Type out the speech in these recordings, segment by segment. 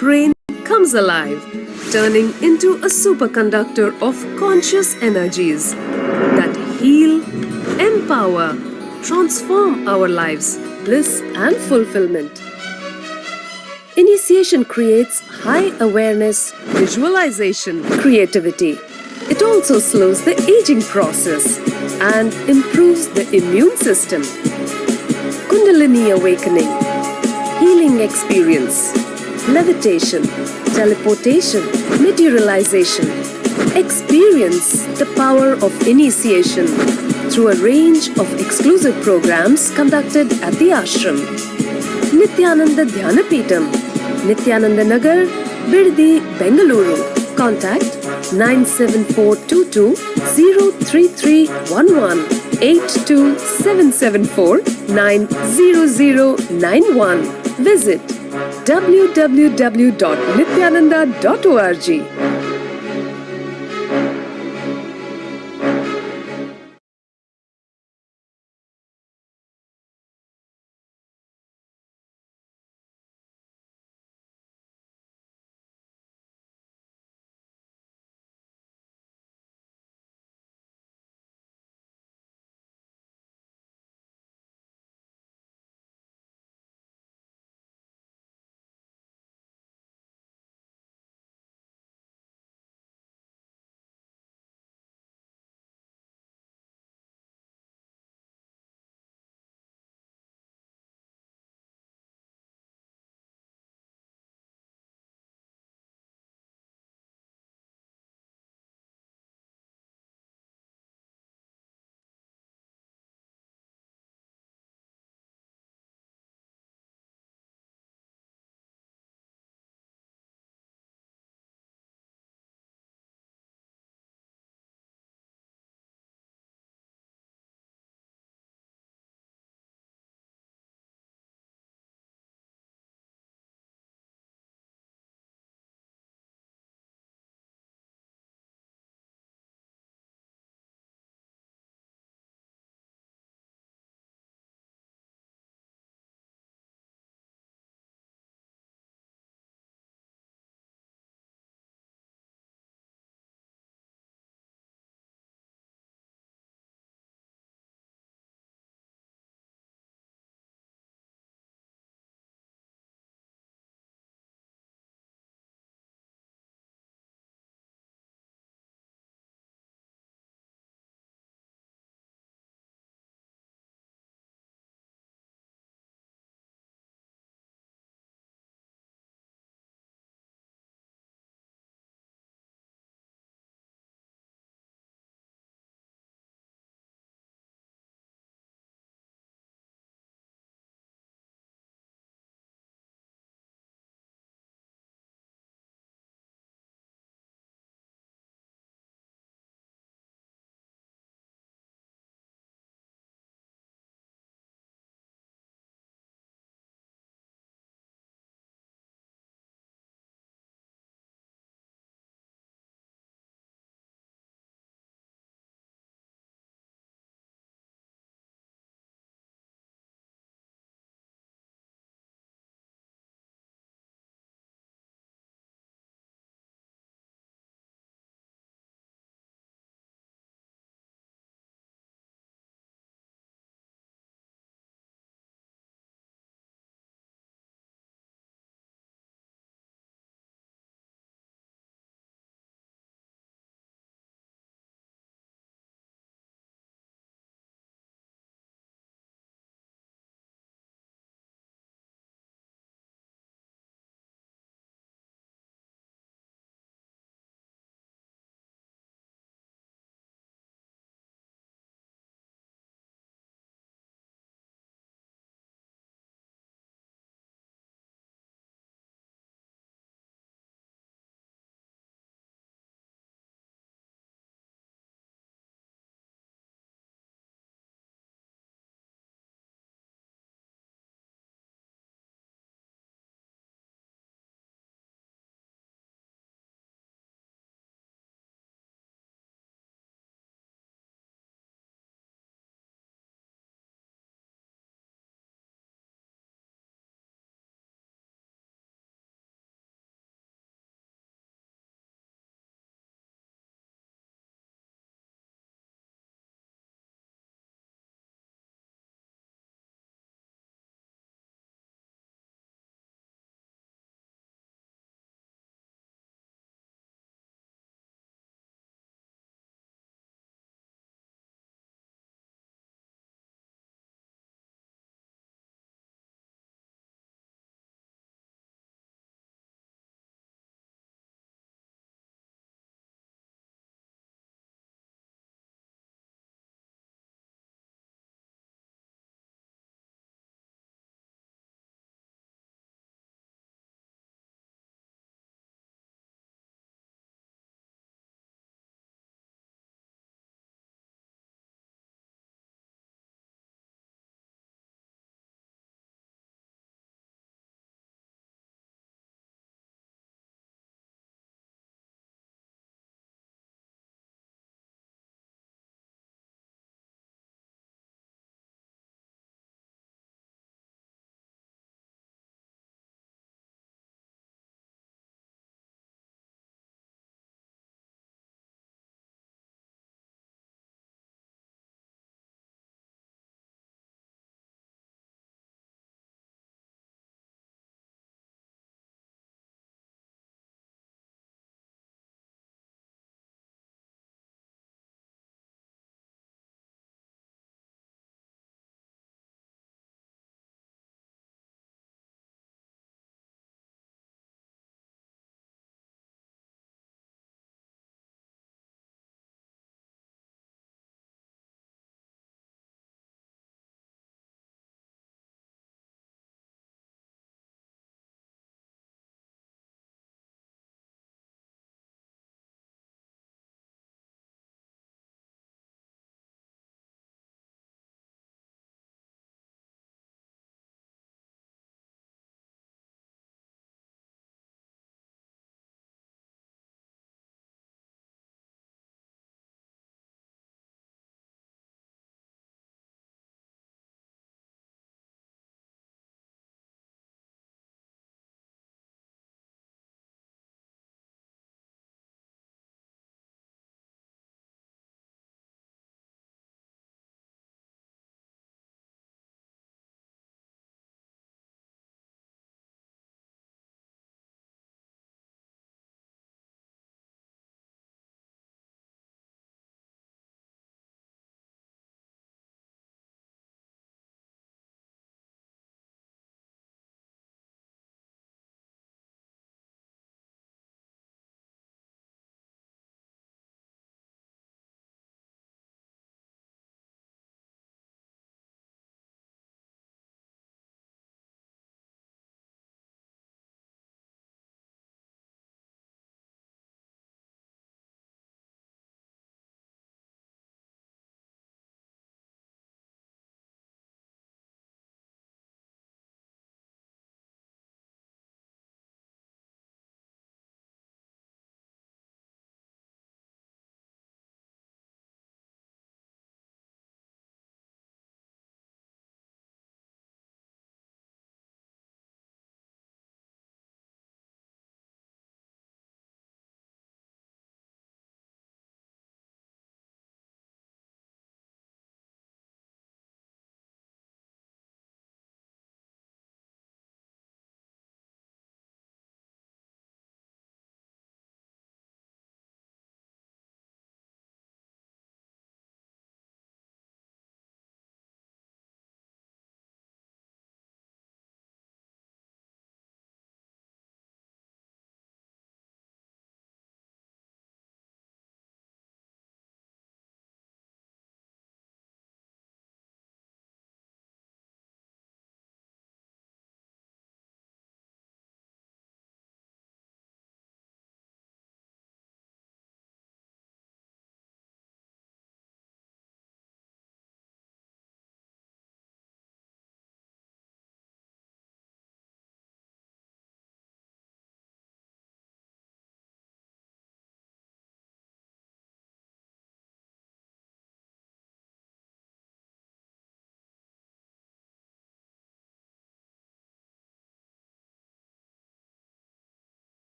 brain comes alive, turning into a superconductor of conscious energies that heal, empower, transform our lives, bliss and fulfillment. Initiation creates high awareness, visualization, creativity. It also slows the aging process and improves the immune system. Kundalini awakening, healing experience, levitation, teleportation, materialization. Experience the power of initiation through a range of exclusive programs conducted at the ashram. Nithyananda Dhyanapitham, Nithyananda Nagar, Birdi, Bengaluru. Contact 97422 03311 82774 90091. Visit www.nithyananda.org.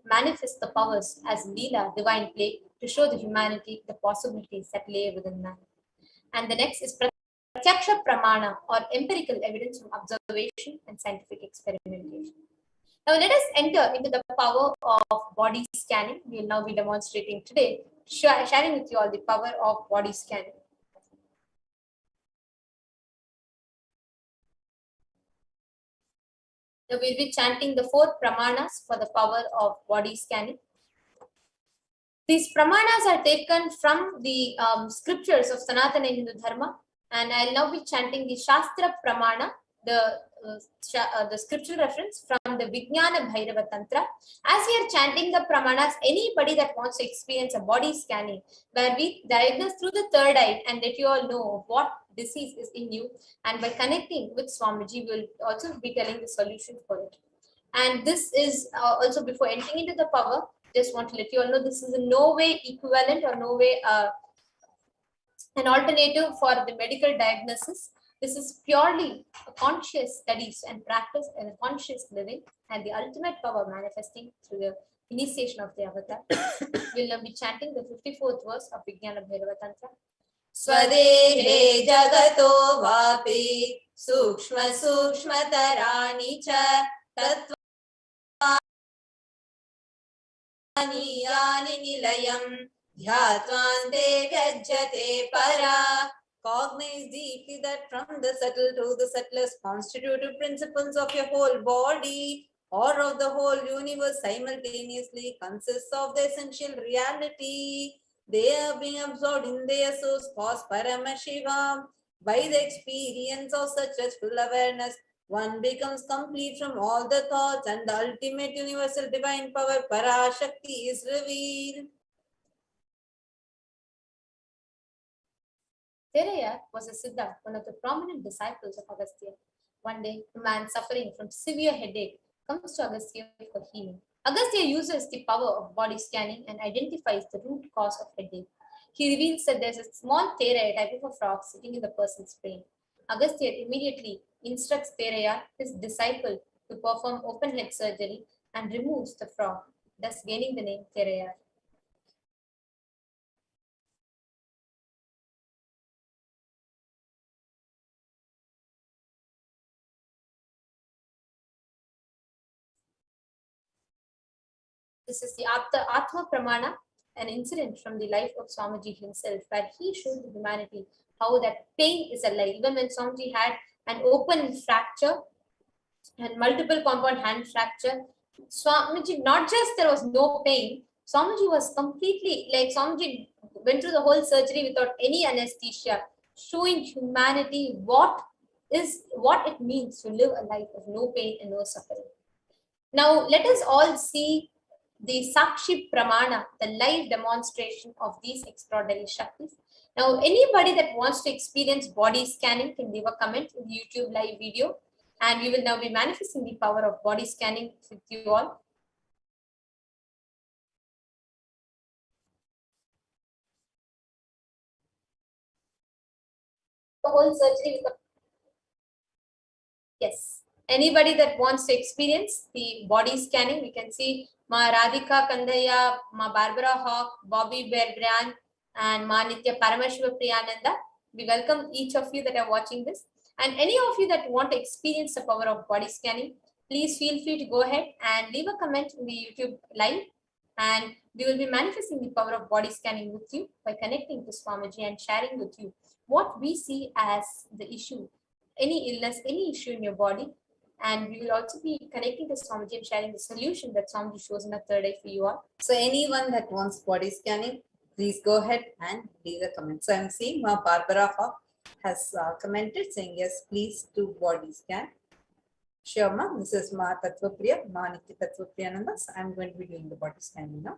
manifest the powers as Leela, divine play, to show the humanity the possibilities that lay within man. And the next is Pratyaksha Pramana, or empirical evidence from observation and scientific experimentation. Now let us enter into the power of body scanning. We will now be demonstrating today, sharing with you all the power of body scanning. Now we will be chanting the 4 pramanas for the power of body scanning. These pramanas are taken from the scriptures of Sanatana Hindu Dharma, and I'll now be chanting the Shastra Pramana, the scriptural reference from the Vijnana Bhairava Tantra. As we are chanting the pramanas, anybody that wants to experience a body scanning, where we diagnose through the third eye and let you all know what disease is in you, and by connecting with Swamiji, we will also be telling the solution for it. And this is also, before entering into the power, just want to let you all know this is in no way equivalent or no way an alternative for the medical diagnosis. This is purely a conscious studies and practice and conscious living, and the ultimate power manifesting through the initiation of the avatar. We'll now be chanting the 54th verse of Vijnana Bhairava Tantra. Swadehe jagato vapi sukshma sukshmatarani cha tatvani yani nilayam dhyatvante vyajyate para. Cognize deeply that from the subtle to the subtlest constitutive principles of your whole body or of the whole universe simultaneously consists of the essential reality. They are being absorbed in their source cause Paramashivam. By the experience of such full awareness, one becomes complete from all the thoughts, and the ultimate universal divine power Parashakti is revealed. Thereya was a Siddha, one of the prominent disciples of Agastya. One day, a man suffering from severe headache comes to Agastya for healing. Agastya uses the power of body scanning and identifies the root cause of headache. He reveals that there's a small Thereya type of a frog sitting in the person's brain. Agastya immediately instructs Thereya, his disciple, to perform open head surgery and removes the frog, thus gaining the name Thereya. This is the Atma Pramana, an incident from the life of Swamiji himself, where he showed the humanity how that pain is a lie. Even when Swamiji had an open fracture and multiple compound hand fracture, Swamiji, not just there was no pain, Swamiji was completely, like Swamiji went through the whole surgery without any anesthesia, showing humanity what it means to live a life of no pain and no suffering. Now let us all see the Sakshi Pramana, the live demonstration of these extraordinary Shaktis. Now, anybody that wants to experience body scanning can leave a comment in the YouTube live video, and we will now be manifesting the power of body scanning with you all. The whole surgery with the... Yes. Anybody that wants to experience the body scanning, we can see Ma Radhika Kandaya, Ma Barbara Hawk, Bobby Bear Bryan, and Ma Nithya Paramashiva Priyananda. We welcome each of you that are watching this. And any of you that want to experience the power of body scanning, please feel free to go ahead and leave a comment in the YouTube live. And we will be manifesting the power of body scanning with you by connecting to Swamiji and sharing with you what we see as the issue, any illness, any issue in your body. And we will also be connecting to Swamiji and sharing the solution that Swamiji shows in the third eye for you all. So anyone that wants body scanning, please go ahead and leave a comment. So I'm seeing Barbara Hawk has commented saying, yes, please do body scan. Sure, ma. This is Ma Tattvapriya, Ma Nitya Tattvapriyananda. So I'm going to be doing the body scanning now.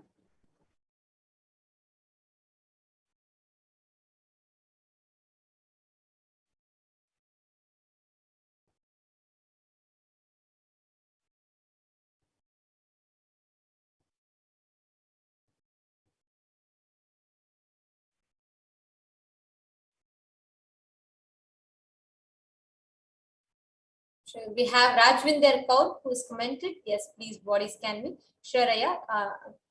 Sure. We have Rajvinder Kaur who's commented. Yes, please body scan me. Sure, Aya.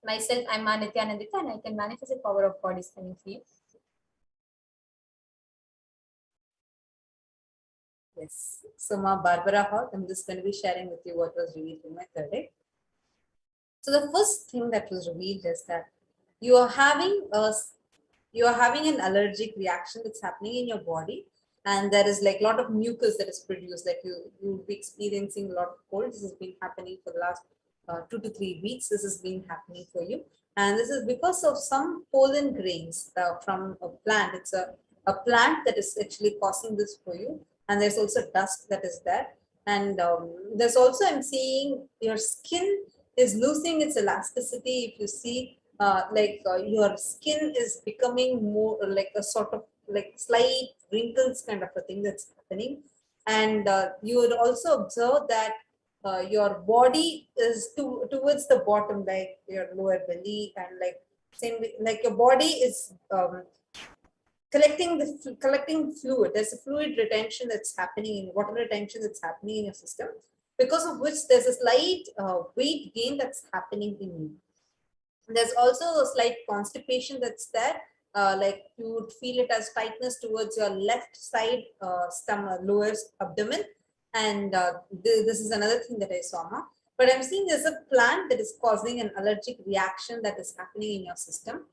Myself, I'm Nithyananda and I can manifest the power of body scanning for you. Yes. So, Ma Barbara Hall, I'm just going to be sharing with you what was revealed in my third day. So, the first thing that was revealed is that you are having an allergic reaction that's happening in your body, and there is like a lot of mucus that is produced. Like you'll be experiencing a lot of cold. This has been happening for the last 2 to 3 weeks. This has been happening for you, and this is because of some pollen grains from a plant. It's a plant that is actually causing this for you, and there's also dust that is there, and there's also, I'm seeing your skin is losing its elasticity. If you see, your skin is becoming more like a sort of like slight wrinkles kind of a thing that's happening, and you would also observe that your body is towards the bottom, like your lower belly, and like same like your body is collecting fluid. There's a fluid retention that's happening, water retention that's happening in your system, because of which there's a slight weight gain that's happening in you. There's also a slight constipation that's there. Like you would feel it as tightness towards your left side stomach, lower abdomen, and this is another thing that I saw. But I'm seeing there's a plant that is causing an allergic reaction that is happening in your system.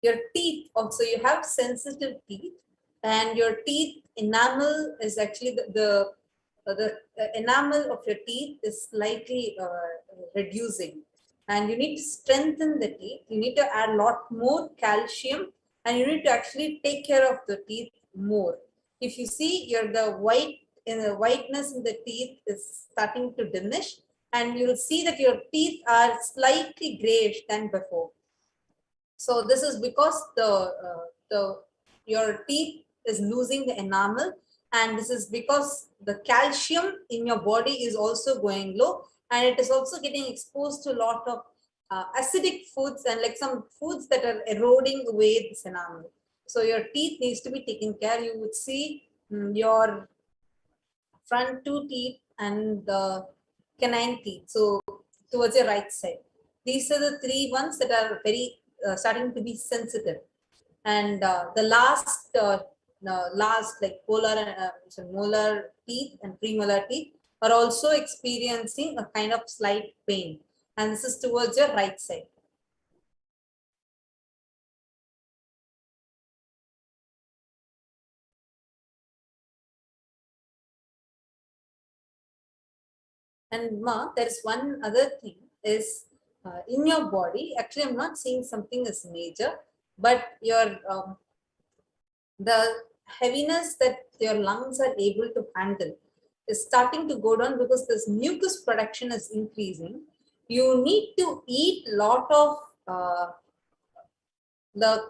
Your teeth also, you have sensitive teeth, and your teeth enamel is actually the enamel of your teeth is slightly reducing, and you need to strengthen the teeth. You need to add a lot more calcium, and you need to actually take care of the teeth more. If you see, the whiteness in the teeth is starting to diminish, and you'll see that your teeth are slightly grayish than before. So this is because your teeth is losing the enamel, and this is because the calcium in your body is also going low, and it is also getting exposed to a lot of acidic foods and like some foods that are eroding away this enamel. So your teeth needs to be taken care. You would see your front 2 teeth and the canine teeth. So towards your right side, these are the 3 ones that are very starting to be sensitive, and the last like molar teeth and premolar teeth are also experiencing a kind of slight pain, and this is towards your right side. And Ma, there is one other thing is in your body. Actually, I'm not saying something is major, but your the heaviness that your lungs are able to handle is starting to go down because this mucus production is increasing. You need to eat a lot of the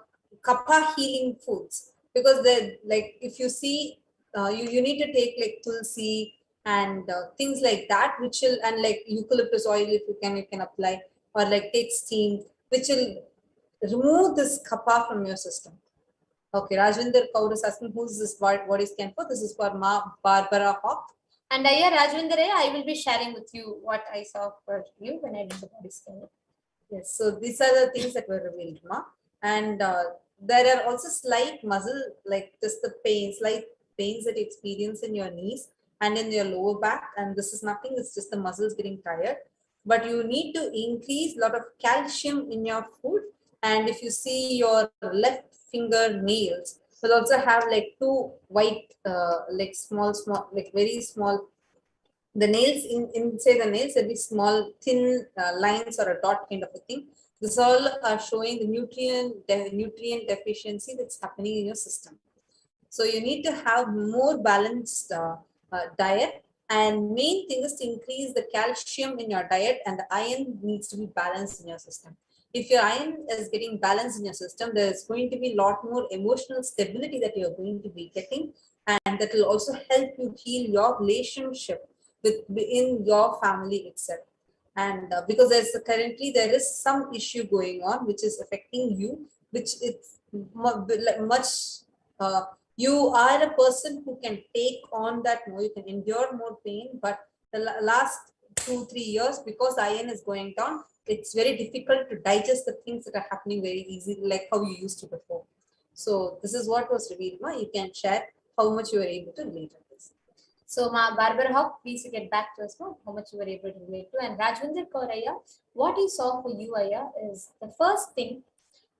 kapha healing foods, because they like, if you see, you need to take like tulsi and things like that, which will, and like eucalyptus oil, if you can apply, or like take steam, which will remove this kapha from your system. Okay, Rajvinder Kaur is asking, who's this body scan for? This is for Ma Barbara Hawk. And Rajvinder, I will be sharing with you what I saw for you when I did the body scan. Yes, so these are the things that were revealed, Ma. And there are also slight muscle, like just the slight pains that you experience in your knees and in your lower back. And this is nothing, it's just the muscles getting tired. But you need to increase a lot of calcium in your food. And if you see your left finger nails, will also have like 2 white, like small, like very small. The nails inside the nails will be small, thin lines or a dot kind of a thing. This all are showing the nutrient deficiency that's happening in your system. So you need to have more balanced diet, and main thing is to increase the calcium in your diet, and the iron needs to be balanced in your system. If your iron is getting balanced in your system, there's going to be a lot more emotional stability that you're going to be getting, and that will also help you heal your relationship in your family itself. And because currently there is some issue going on which is affecting you, which is much you are a person who can take on that more, you can endure more pain, but the last 2-3 years, because iron is going down, it's very difficult to digest the things that are happening very easily, like how you used to before. So this is what was revealed. Ma, you can share how much you were able to relate to this. So, Barbara Hawk, please get back to us, how much you were able to relate to. And Rajwinder Kaur Ayya, what he saw for you, Ayya, is the first thing,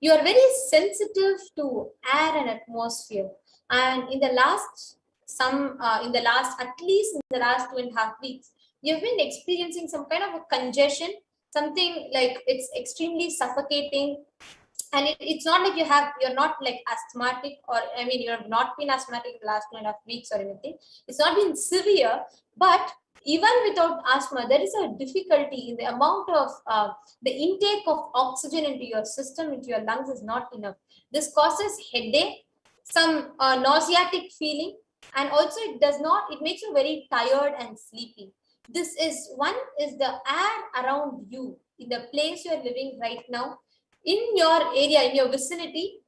you are very sensitive to air and atmosphere. And in the last, at least in the last 2.5 weeks, you've been experiencing some kind of a congestion, something like it's extremely suffocating. And it's not like you're not like asthmatic, or I mean, you have not been asthmatic in the last 2.5 weeks or anything. It's not been severe, but even without asthma, there is a difficulty in the amount of the intake of oxygen into your system, into your lungs is not enough. This causes headache, some nauseatic feeling, and also it makes you very tired and sleepy. This is the air around you, in the place you are living right now, in your area, in your vicinity.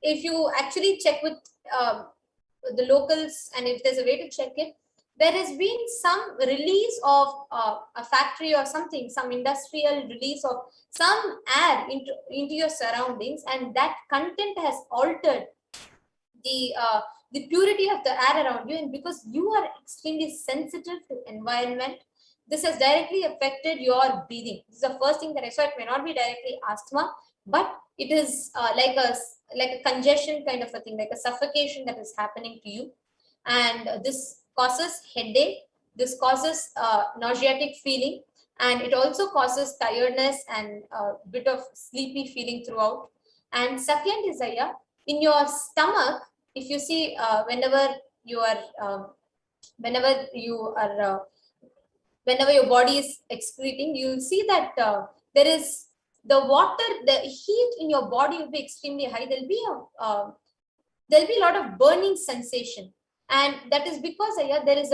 If you actually check with the locals, and if there's a way to check it, there has been some release of a factory or something, some industrial release of some air into your surroundings, and that content has altered the purity of the air around you. And because you are extremely sensitive to environment, this has directly affected your breathing. This is the first thing that I saw. It may not be directly asthma, but it is like a congestion kind of a thing, like a suffocation that is happening to you. And this causes headache, this causes nauseatic feeling, and it also causes tiredness and a bit of sleepy feeling throughout. And second is, Ayya, in your stomach, if you see whenever your body is excreting, you'll see that there is the heat in your body will be extremely high. There'll be a lot of burning sensation, and that is because there is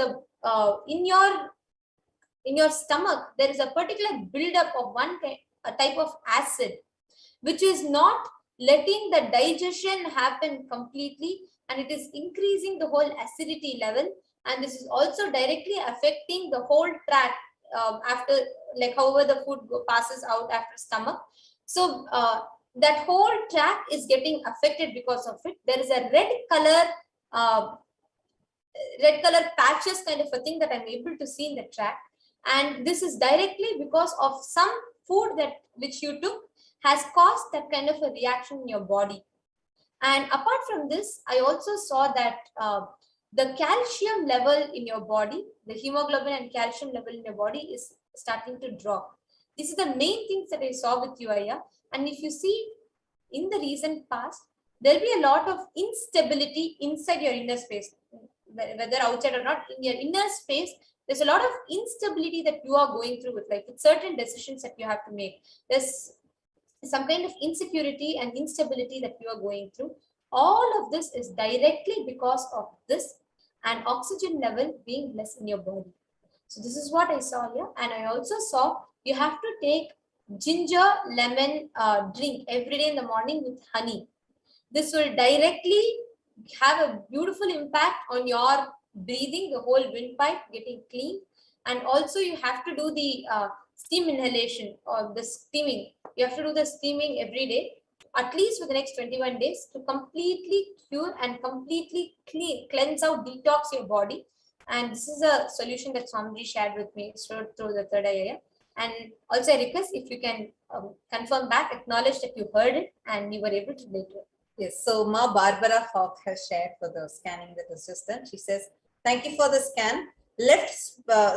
in your stomach there is a particular buildup of a type of acid, which is not letting the digestion happen completely, and it is increasing the whole acidity level. And this is also directly affecting the whole tract after, like, however the food passes out after stomach. So that whole tract is getting affected because of it. There is a red color patches kind of a thing that I'm able to see in the tract, and this is directly because of some food which you took has caused that kind of a reaction in your body. And apart from this, I also saw that the calcium level in your body, the hemoglobin and calcium level in your body is starting to drop. This is the main things that I saw with you, Ayya. And if you see in the recent past, there'll be a lot of instability inside your inner space, whether outside or not. In your inner space, there's a lot of instability that you are going through with certain decisions that you have to make. There's some kind of insecurity and instability that you are going through. All of this is directly because of this and oxygen level being less in your body. So this is what I saw here. And I also saw you have to take ginger lemon drink every day in the morning with honey. This will directly have a beautiful impact on your breathing, the whole windpipe getting clean. And also you have to do the steam inhalation or the steaming. You have to do the steaming every day, at least for the next 21 days, to completely cure and completely cleanse out, detox your body. And this is a solution that Swamiji shared with me through the third eye. And also I request if you can confirm back, acknowledge that you heard it and you were able to relate to it. Yes, so Ma Barbara Hawk has shared for the scanning that was just done. She says, thank you for the scan. Left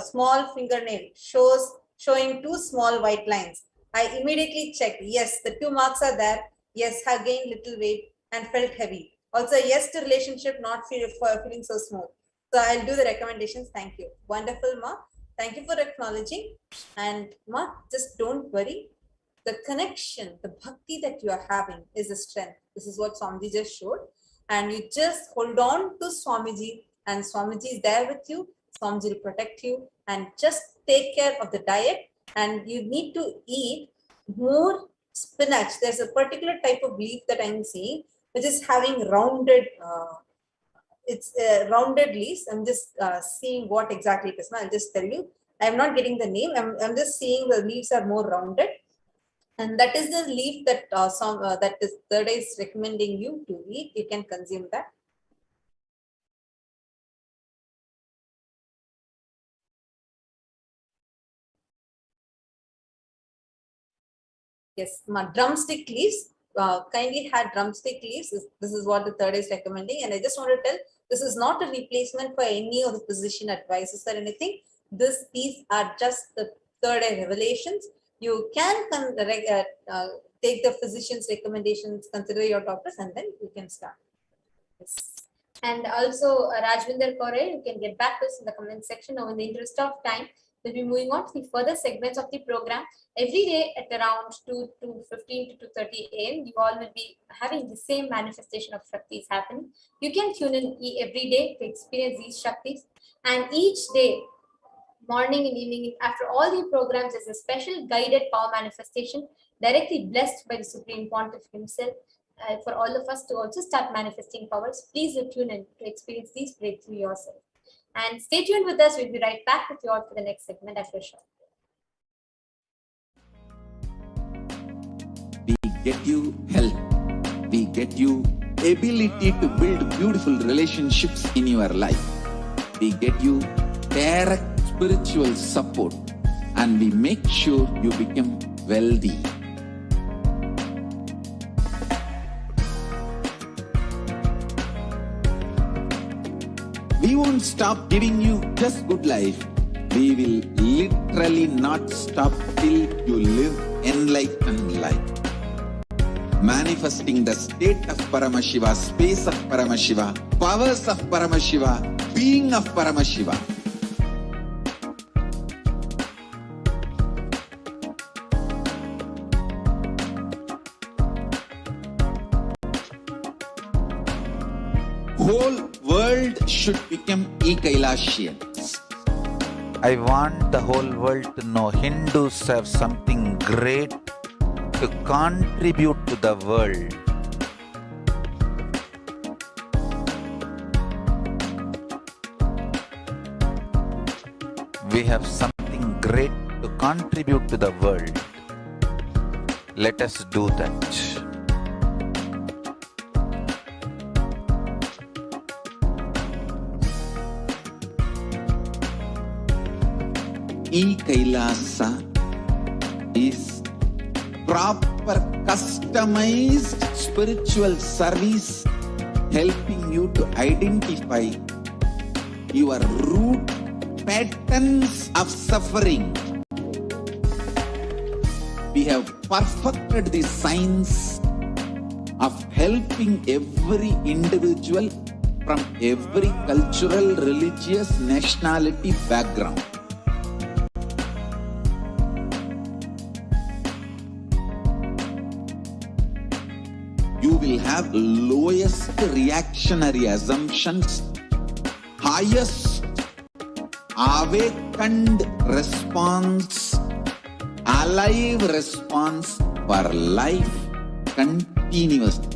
small fingernail showing 2 small white lines. I immediately checked. Yes, the 2 marks are there. Yes, have gained little weight and felt heavy. Also, yes to relationship, not feeling so smooth. So I'll do the recommendations. Thank you. Wonderful, Ma. Thank you for acknowledging. And Ma, just don't worry. The connection, the bhakti that you are having is a strength. This is what Swamiji just showed. And you just hold on to Swamiji, and Swamiji is there with you. Swamiji will protect you. and just take care of the diet. And you need to eat more spinach. There's a particular type of leaf that I'm seeing, which is having rounded, rounded leaves. I'm just seeing what exactly it is. Now I'll just tell you. I'm not getting the name. I'm just seeing the leaves are more rounded. And that is the leaf that that is third eye is recommending you to eat. You can consume that. Yes, drumstick leaves. Kindly had drumstick leaves. This is what the third is recommending. And I just want to tell, this is not a replacement for any of the physician advices or anything. These are just the third eye revelations. You can take the physician's recommendations, consider your doctors, and then you can start. Yes. And also, Rajvinder Kore, you can get back to us in the comment section. Now, in the interest of time, we'll be moving on to the further segments of the program. Every day at around 2:15 to 2:30 a.m., you all will be having the same manifestation of Shaktis happening. You can tune in every day to experience these Shaktis. And each day, morning and evening, after all the programs, is a special guided power manifestation directly blessed by the Supreme Pontiff himself. For all of us to also start manifesting powers, please tune in to experience these breakthrough yourself. And stay tuned with us. We'll be right back with you all for the next segment after a short. We get you health. We get you ability to build beautiful relationships in your life. We get you direct spiritual support, and we make sure you become wealthy. We won't stop giving you just good life. We will literally not stop till you live enlightened life. Manifesting the state of Paramashiva, space of Paramashiva, powers of Paramashiva, being of Paramashiva. Whole world should become Kailasians. I want the whole world to know Hindus have something great to contribute to the world. We have something great to contribute to the world. Let us do that. Kailasa is proper customized spiritual service helping you to identify your root patterns of suffering. We have perfected the science of helping every individual from every cultural, religious, nationality background. You will have lowest reactionary assumptions, highest awakened response, alive response for life continuously.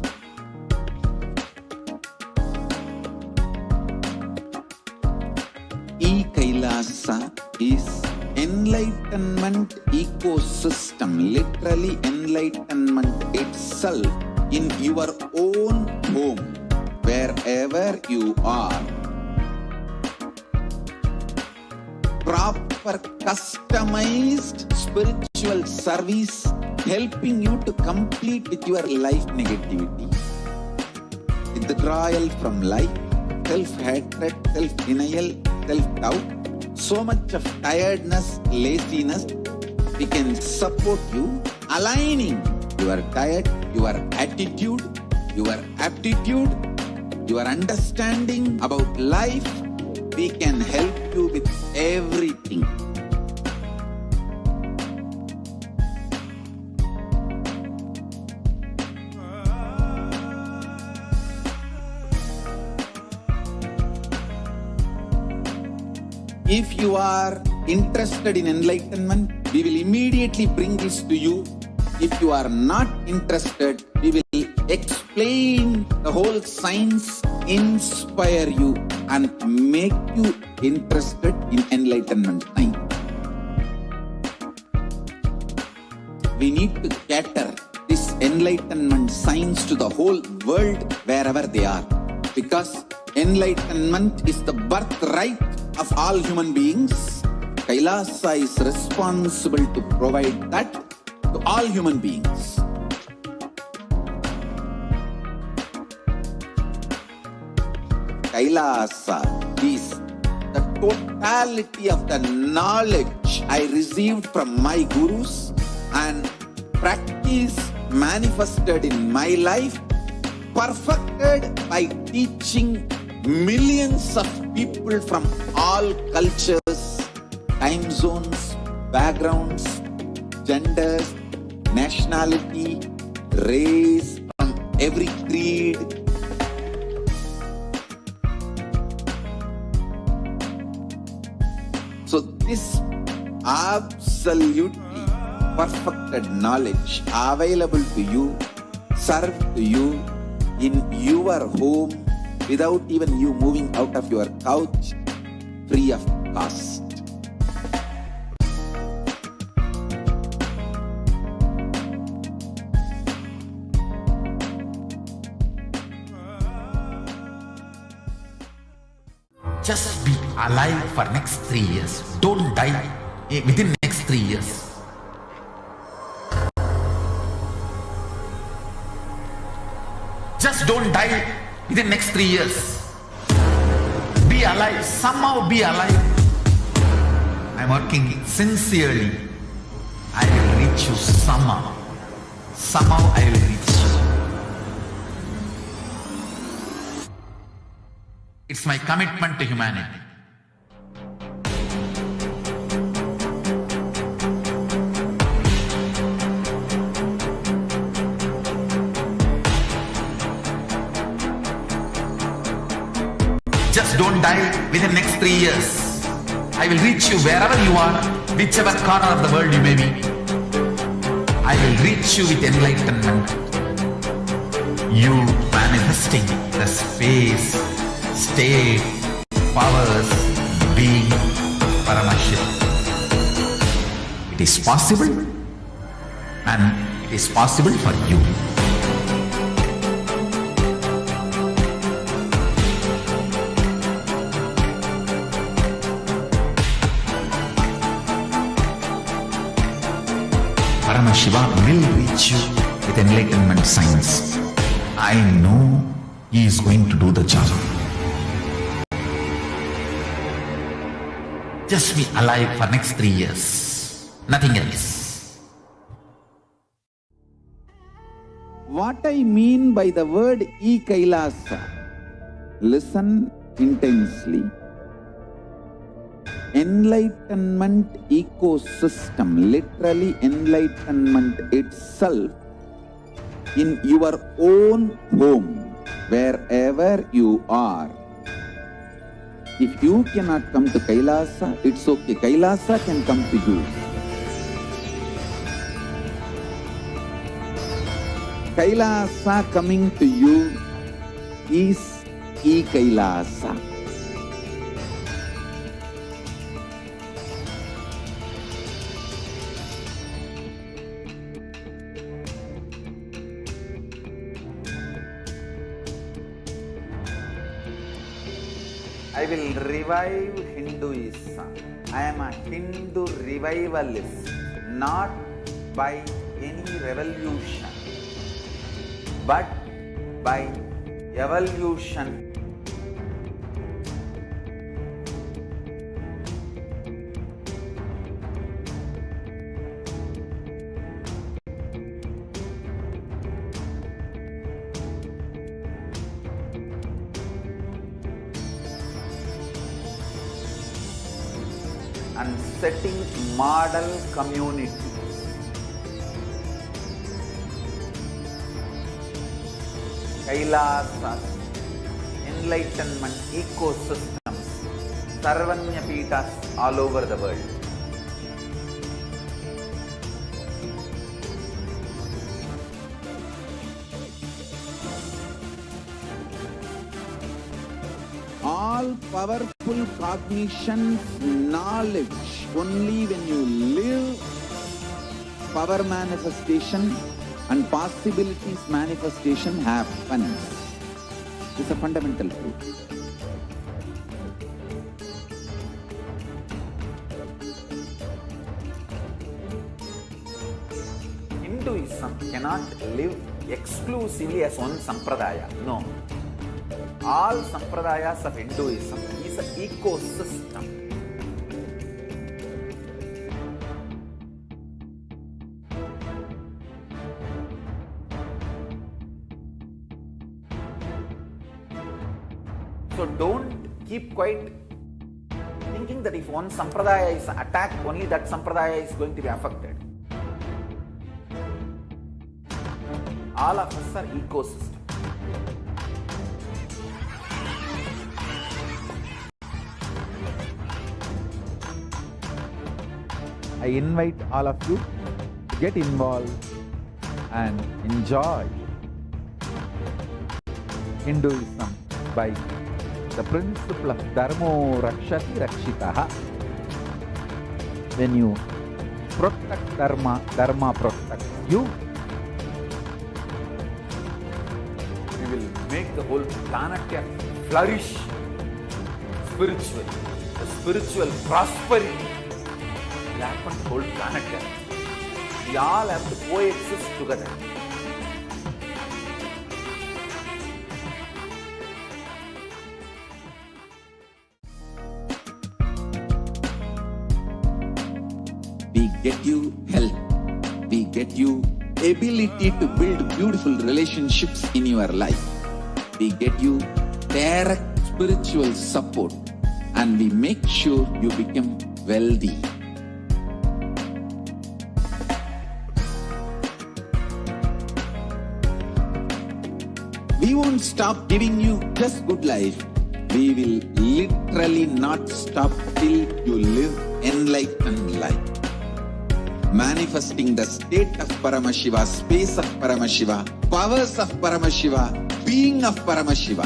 Kailasa is enlightenment ecosystem, literally enlightenment itself in your own home, wherever you are. Proper customized spiritual service helping you to complete with your life negativity, withdrawal from life, self-hatred, self-denial, self-doubt, so much of tiredness, laziness. We can support you aligning your diet, your attitude, your aptitude, your understanding about life. We can help you with everything. If you are interested in enlightenment, we will immediately bring this to you. If you are not interested, we will explain the whole science, inspire you and make you interested in enlightenment time. We need to cater this enlightenment science to the whole world wherever they are. Because enlightenment is the birthright of all human beings. Kailasa is responsible to provide that to all human beings. Kailasa is the totality of the knowledge I received from my gurus and practice manifested in my life, perfected by teaching millions of people from all cultures, time zones, backgrounds, genders, nationality, race, from every creed. So this absolutely perfected knowledge available to you, served to you in your home without even you moving out of your couch, free of cost. Just be alive for next 3 years. Don't die within next 3 years. Just don't die within next 3 years. Be alive. Somehow be alive. I'm working sincerely. I will reach you somehow. Somehow I will reach you. It's my commitment to humanity. Just don't die within next 3 years. I will reach you wherever you are, whichever corner of the world you may be. I will reach you with enlightenment. You manifesting the space, state, powers, being Paramashivam. It is possible, and it is possible for you. Paramashivam will reach you with enlightenment science. I know he is going to do the job. Just be alive for next 3 years. Nothing else. What I mean by the word Kailasa, listen intensely. Enlightenment ecosystem, literally enlightenment itself in your own home, wherever you are. If you cannot come to Kailasa, it's okay. Kailasa can come to you. Kailasa coming to you is Kailasa. I will revive Hinduism. I am a Hindu revivalist, not by any revolution, but by evolution. And setting model communities. Kailasas, enlightenment ecosystems, Sarvanya Pitas all over the world. powerful cognition, knowledge. Only when you live, power manifestation and possibilities manifestation happens. It's a fundamental truth. Hinduism cannot live exclusively as one sampradaya. No. All sampradayas of Hinduism is an ecosystem. So don't keep quiet thinking that if one sampradaya is attacked, only that sampradaya is going to be affected. All of us are ecosystem. I invite all of you to get involved and enjoy Hinduism by the principle of Dharmo Rakshati Rakshitaha. When you protect Dharma, Dharma protects you. We will make the whole planet flourish spiritually. The spiritual prosperity will happen to the whole planet. We all have to coexist together. We get you health. We get you ability to build beautiful relationships in your life. We get you direct spiritual support, and we make sure you become wealthy. We won't stop giving you just good life. We will literally not stop till you live enlightened life. Manifesting the state of Paramashiva, space of Paramashiva, powers of Paramashiva, being of Paramashiva.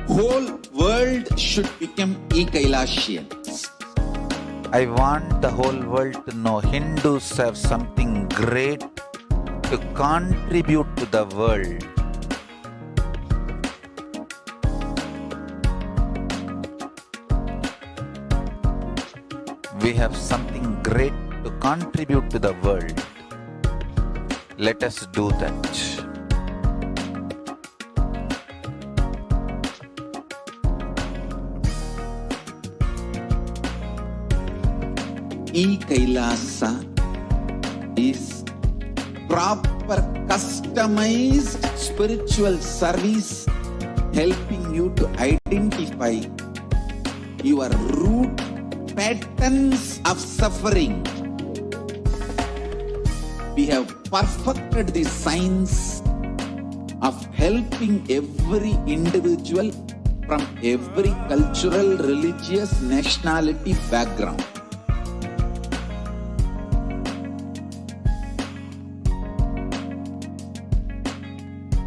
Whole world should become Kailasians. I want the whole world to know Hindus have something great to contribute to the world. We have something great to contribute to the world. Let us do that. Kailasa is proper customized spiritual service helping you to identify your root patterns of suffering. We have perfected the science of helping every individual from every cultural, religious, nationality background.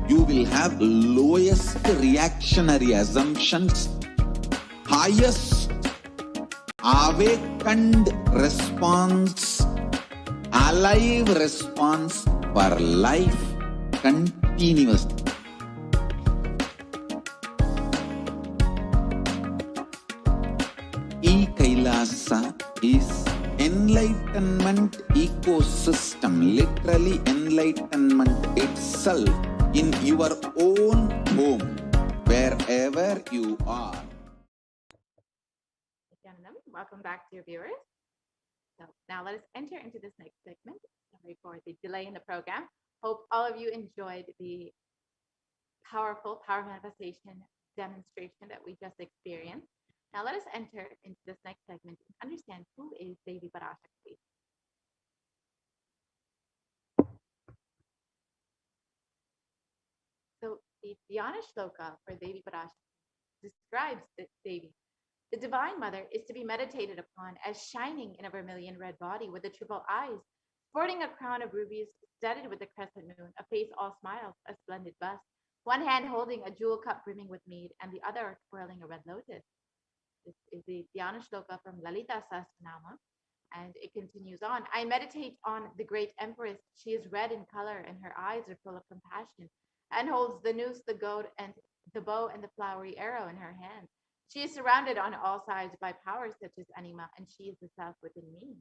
You will have lowest reactionary assumptions, highest awakened response, alive response for life continuously. Kailasa is enlightenment ecosystem, literally enlightenment itself in your own home, wherever you are. Welcome back to your viewers. So now let us enter into this next segment. Sorry for the delay in the program. Hope all of you enjoyed the powerful power manifestation demonstration that we just experienced. Now let us enter into this next segment and understand who is Devi Parashakti. So the Dhyana shloka for Devi Parashakti describes Devi The Divine Mother is to be meditated upon as shining in a vermilion red body with the triple eyes, sporting a crown of rubies studded with the crescent moon, a face all smiles, a splendid bust, one hand holding a jewel cup brimming with mead, and the other twirling a red lotus. This is the Dhyana Shloka from Lalita Sahasranama, and it continues on. I meditate on the great empress. She is red in color, and her eyes are full of compassion, and holds the noose, the goad, and the bow and the flowery arrow in her hand. She is surrounded on all sides by powers such as Anima, and she is the self within me.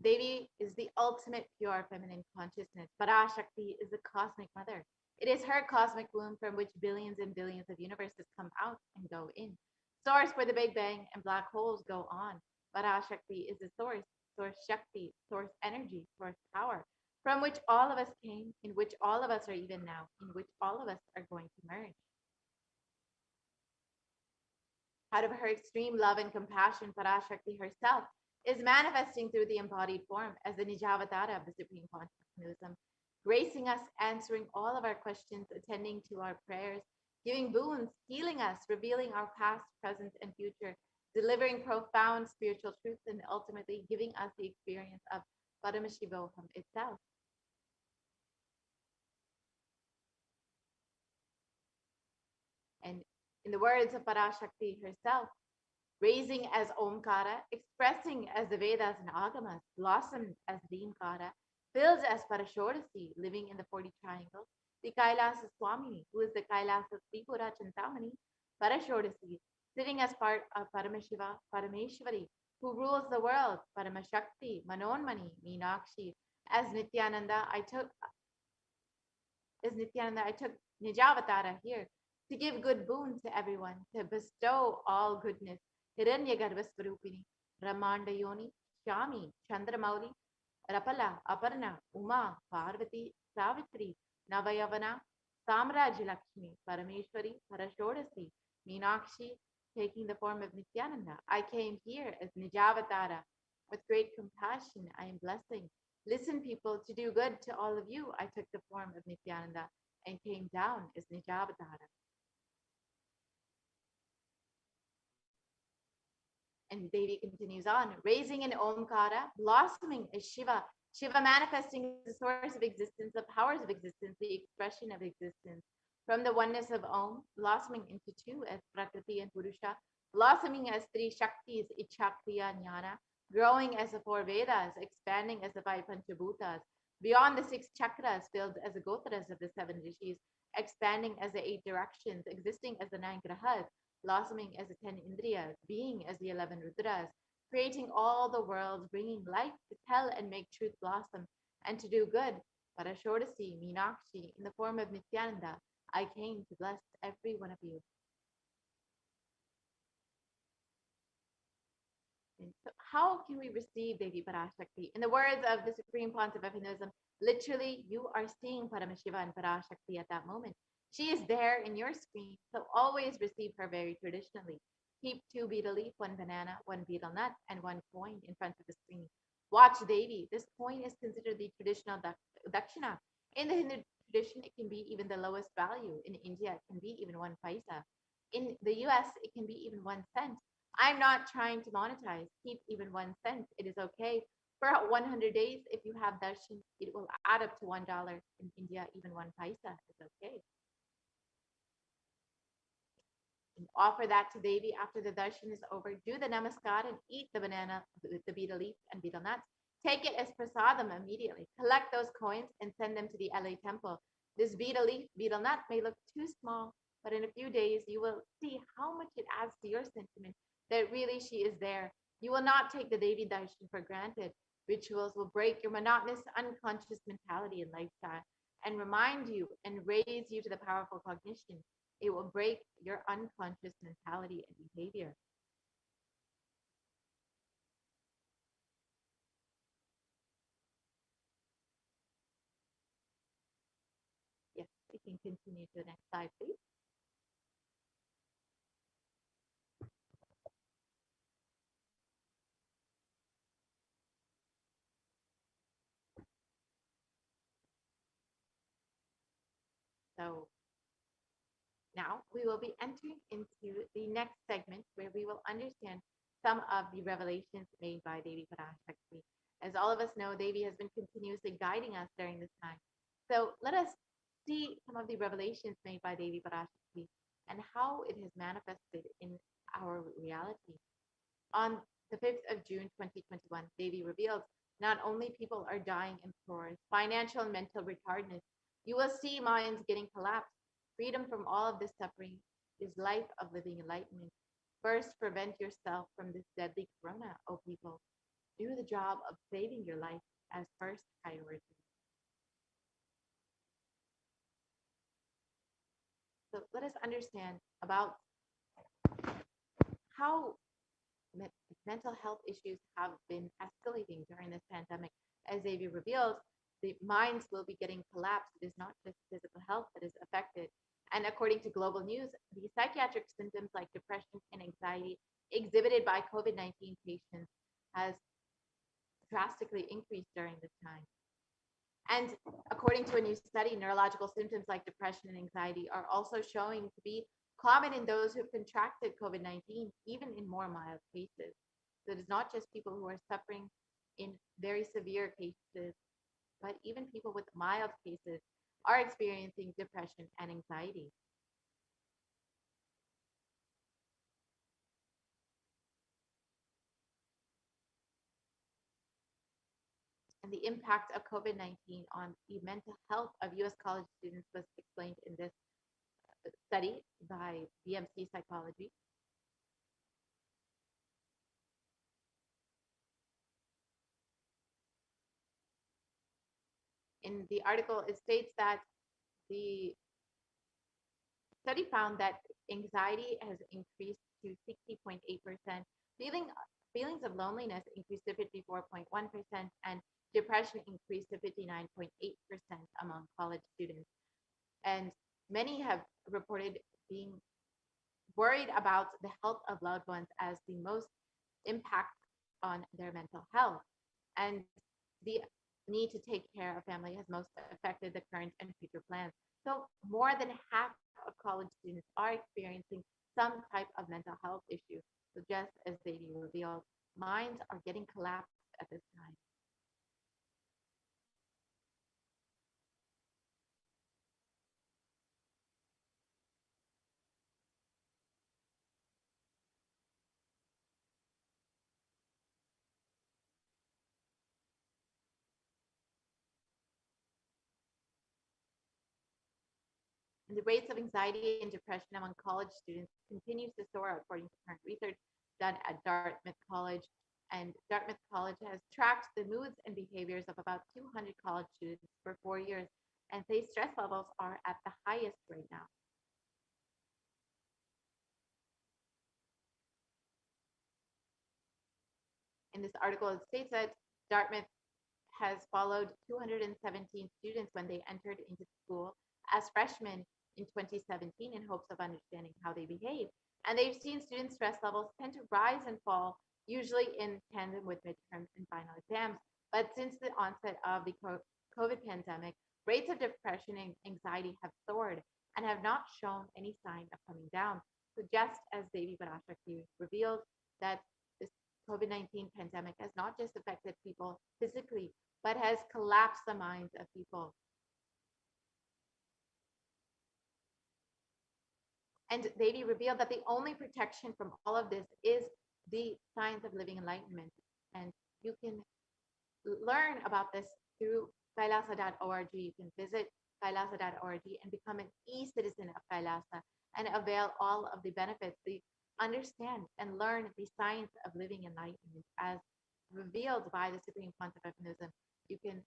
Devi is the ultimate pure feminine consciousness. Parashakti is the cosmic mother. It is her cosmic womb from which billions and billions of universes come out and go in. Source where the Big Bang and black holes go on. Parashakti is the source, source Shakti, source energy, source power, from which all of us came, in which all of us are even now, in which all of us are going to merge. Out of her extreme love and compassion, Parashakti herself is manifesting through the embodied form as the Nijavatara of the Supreme Pontiff of Hinduism, gracing us, answering all of our questions, attending to our prayers, giving boons, healing us, revealing our past, present, and future, delivering profound spiritual truths, and ultimately giving us the experience of Paramashivam itself. And in the words of Parashakti herself, raising as Omkara, expressing as the Vedas and Agamas, blossomed as Deemkara, filled as Parashodasi, living in the 40 triangles, the Kailasa Swamini, who is the Kailasa Tripura Chintamani, Parashodasi, sitting as part of Paramashiva, Parameshwari, who rules the world, Paramashakti, Manonmani, Meenakshi, as Nithyananda, I took Nijavatara here to give good boon to everyone, to bestow all goodness. Hiranyagarbhasvarupini, Ramanda Yoni, Shami, Chandramauli, Rapala, Aparna, Uma, Parvati, Savitri, Navayavana, Samraj Lakshmi, Parameshwari, Parashodasi, Meenakshi, taking the form of Nithyananda. I came here as Nijavatara. With great compassion, I am blessing. Listen, people, to do good to all of you. I took the form of Nithyananda and came down as Nijavatara. And Devi continues on, raising in Omkara, blossoming as Shiva, Shiva manifesting as the source of existence, the powers of existence, the expression of existence. From the oneness of Om, blossoming into two as Prakriti and Purusha, blossoming as three Shaktis, Ichakriya, Jnana, growing as the four Vedas, expanding as the five Panchabhutas, beyond the six chakras, filled as the Gotras of the seven Rishis, expanding as the eight directions, existing as the nine Grahas, blossoming as the 10 Indriyas, being as the 11 Rudras, creating all the worlds, bringing life to tell and make truth blossom, and to do good. Parashodasi, Meenakshi, in the form of Nithyananda, I came to bless every one of you. And so how can we receive Devi Parashakti? In the words of the Supreme Pontiff of Hinduism, literally, you are seeing Paramashiva and Parashakti at that moment. She is there in your screen, so always receive her very traditionally. Keep 2 betel leaf, 1 banana, 1 betel nut, and 1 coin in front of the screen. Watch Devi. This coin is considered the traditional dakshina. In the Hindu tradition, it can be even the lowest value. In India, it can be even 1 paisa. In the US, it can be even 1 cent. I'm not trying to monetize. Keep even 1 cent. It is okay. For 100 days, if you have darshan, it will add up to $1. In India, even 1 paisa is okay. And offer that to Devi after the darshan is over. Do the namaskar and eat the banana, the betel leaf and betel nuts. Take it as prasadam immediately. Collect those coins and send them to the LA temple. This betel leaf, betel nut may look too small, but in a few days, you will see how much it adds to your sentiment that really she is there. You will not take the Devi darshan for granted. Rituals will break your monotonous, unconscious mentality and lifestyle and remind you and raise you to the powerful cognition. It will break your unconscious mentality and behavior. Yes, we can continue to the next slide, please. So Now we will be entering into the next segment where we will understand some of the revelations made by Devi Parashakti. As all of us know, Devi has been continuously guiding us during this time. So let us see some of the revelations made by Devi Parashakti and how it has manifested in our reality. On the 5th of June 2021, Devi revealed not only people are dying in crores, financial and mental retardedness, you will see minds getting collapsed. Freedom from all of this suffering is life of living enlightenment. First, prevent yourself from this deadly corona, O people. Do the job of saving your life as first priority. So let us understand about how mental health issues have been escalating during this pandemic. As Devi revealed, the minds will be getting collapsed. It is not just physical health that is affected. And according to Global News, the psychiatric symptoms like depression and anxiety exhibited by COVID-19 patients has drastically increased during this time. And according to a new study, neurological symptoms like depression and anxiety are also showing to be common in those who've contracted COVID-19, even in more mild cases. So it is not just people who are suffering in very severe cases, but even people with mild cases are experiencing depression and anxiety. And the impact of COVID-19 on the mental health of US college students was explained in this study by BMC Psychology. In the article, it states that the study found that anxiety has increased to 60.8%, feelings of loneliness increased to 54.1%, and depression increased to 59.8% among college students. And many have reported being worried about the health of loved ones as the most impact on their mental health. And the need to take care of family has most affected the current and future plans. So more than half of college students are experiencing some type of mental health issue. So just as Devi revealed, minds are getting collapsed at this time. And the rates of anxiety and depression among college students continues to soar according to current research done at Dartmouth College. And Dartmouth College has tracked the moods and behaviors of about 200 college students for 4 years, and they stress levels are at the highest right now. In this article, it states that Dartmouth has followed 217 students when they entered into school as freshmen in 2017 in hopes of understanding how they behave. And they've seen student stress levels tend to rise and fall, usually in tandem with midterm and final exams. But since the onset of the COVID pandemic, rates of depression and anxiety have soared and have not shown any sign of coming down. So just as Devi Parashakti revealed that this COVID-19 pandemic has not just affected people physically, but has collapsed the minds of people. And Devi revealed that the only protection from all of this is the science of living enlightenment. And you can learn about this through kailasa.org. You can visit kailasa.org and become an e-citizen of Kailasa and avail all of the benefits, understand and learn the science of living enlightenment as revealed by the Supreme Pontiff of Hinduism. You can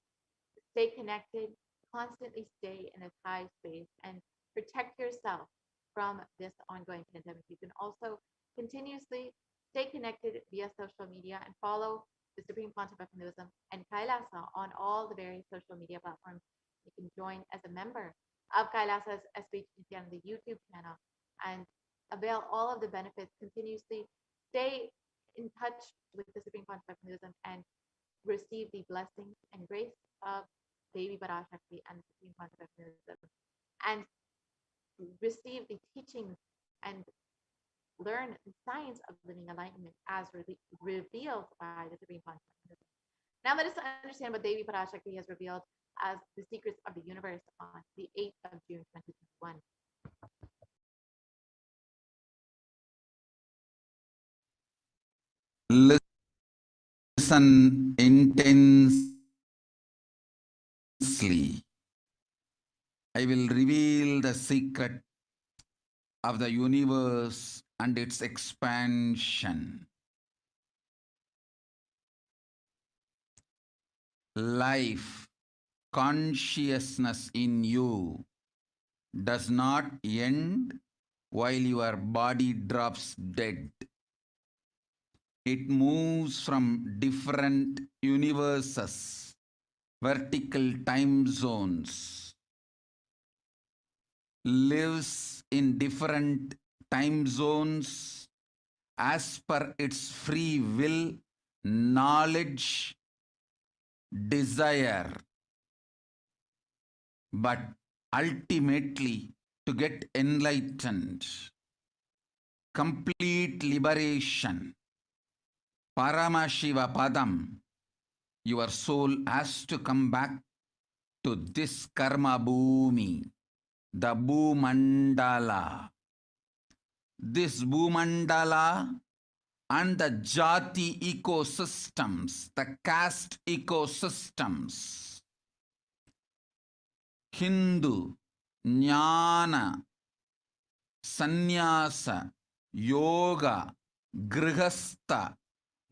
stay connected, constantly stay in a high space, and protect yourself from this ongoing pandemic. You can also continuously stay connected via social media and follow the Supreme Pontiff of Hinduism and Kailasa on all the various social media platforms. You can join as a member of Kailasa's SPH and NITHYANANDA YouTube channel and avail all of the benefits, continuously stay in touch with the Supreme Pontiff of Hinduism and receive the blessings and grace of Devi Parashakti and the Supreme Pontiff of Hinduism. And receive the teachings and learn the science of living enlightenment as revealed by the Supreme Pontiff of Hinduism. Now let us understand what Devi Parashakti has revealed as the secrets of the universe on the 8th of June 2021. Listen intensely. I will reveal the secret of the universe and its expansion. Life, consciousness in you does not end while your body drops dead. It moves from different universes, vertical time zones, lives in different time zones as per its free will, knowledge, desire. But ultimately, to get enlightened, complete liberation, Paramashiva Padam, your soul has to come back to this karma bhumi, the Bhumandala. This Bhumandala and the Jati ecosystems, the caste ecosystems, Hindu, Jnana, Sannyasa, Yoga, Grihastha,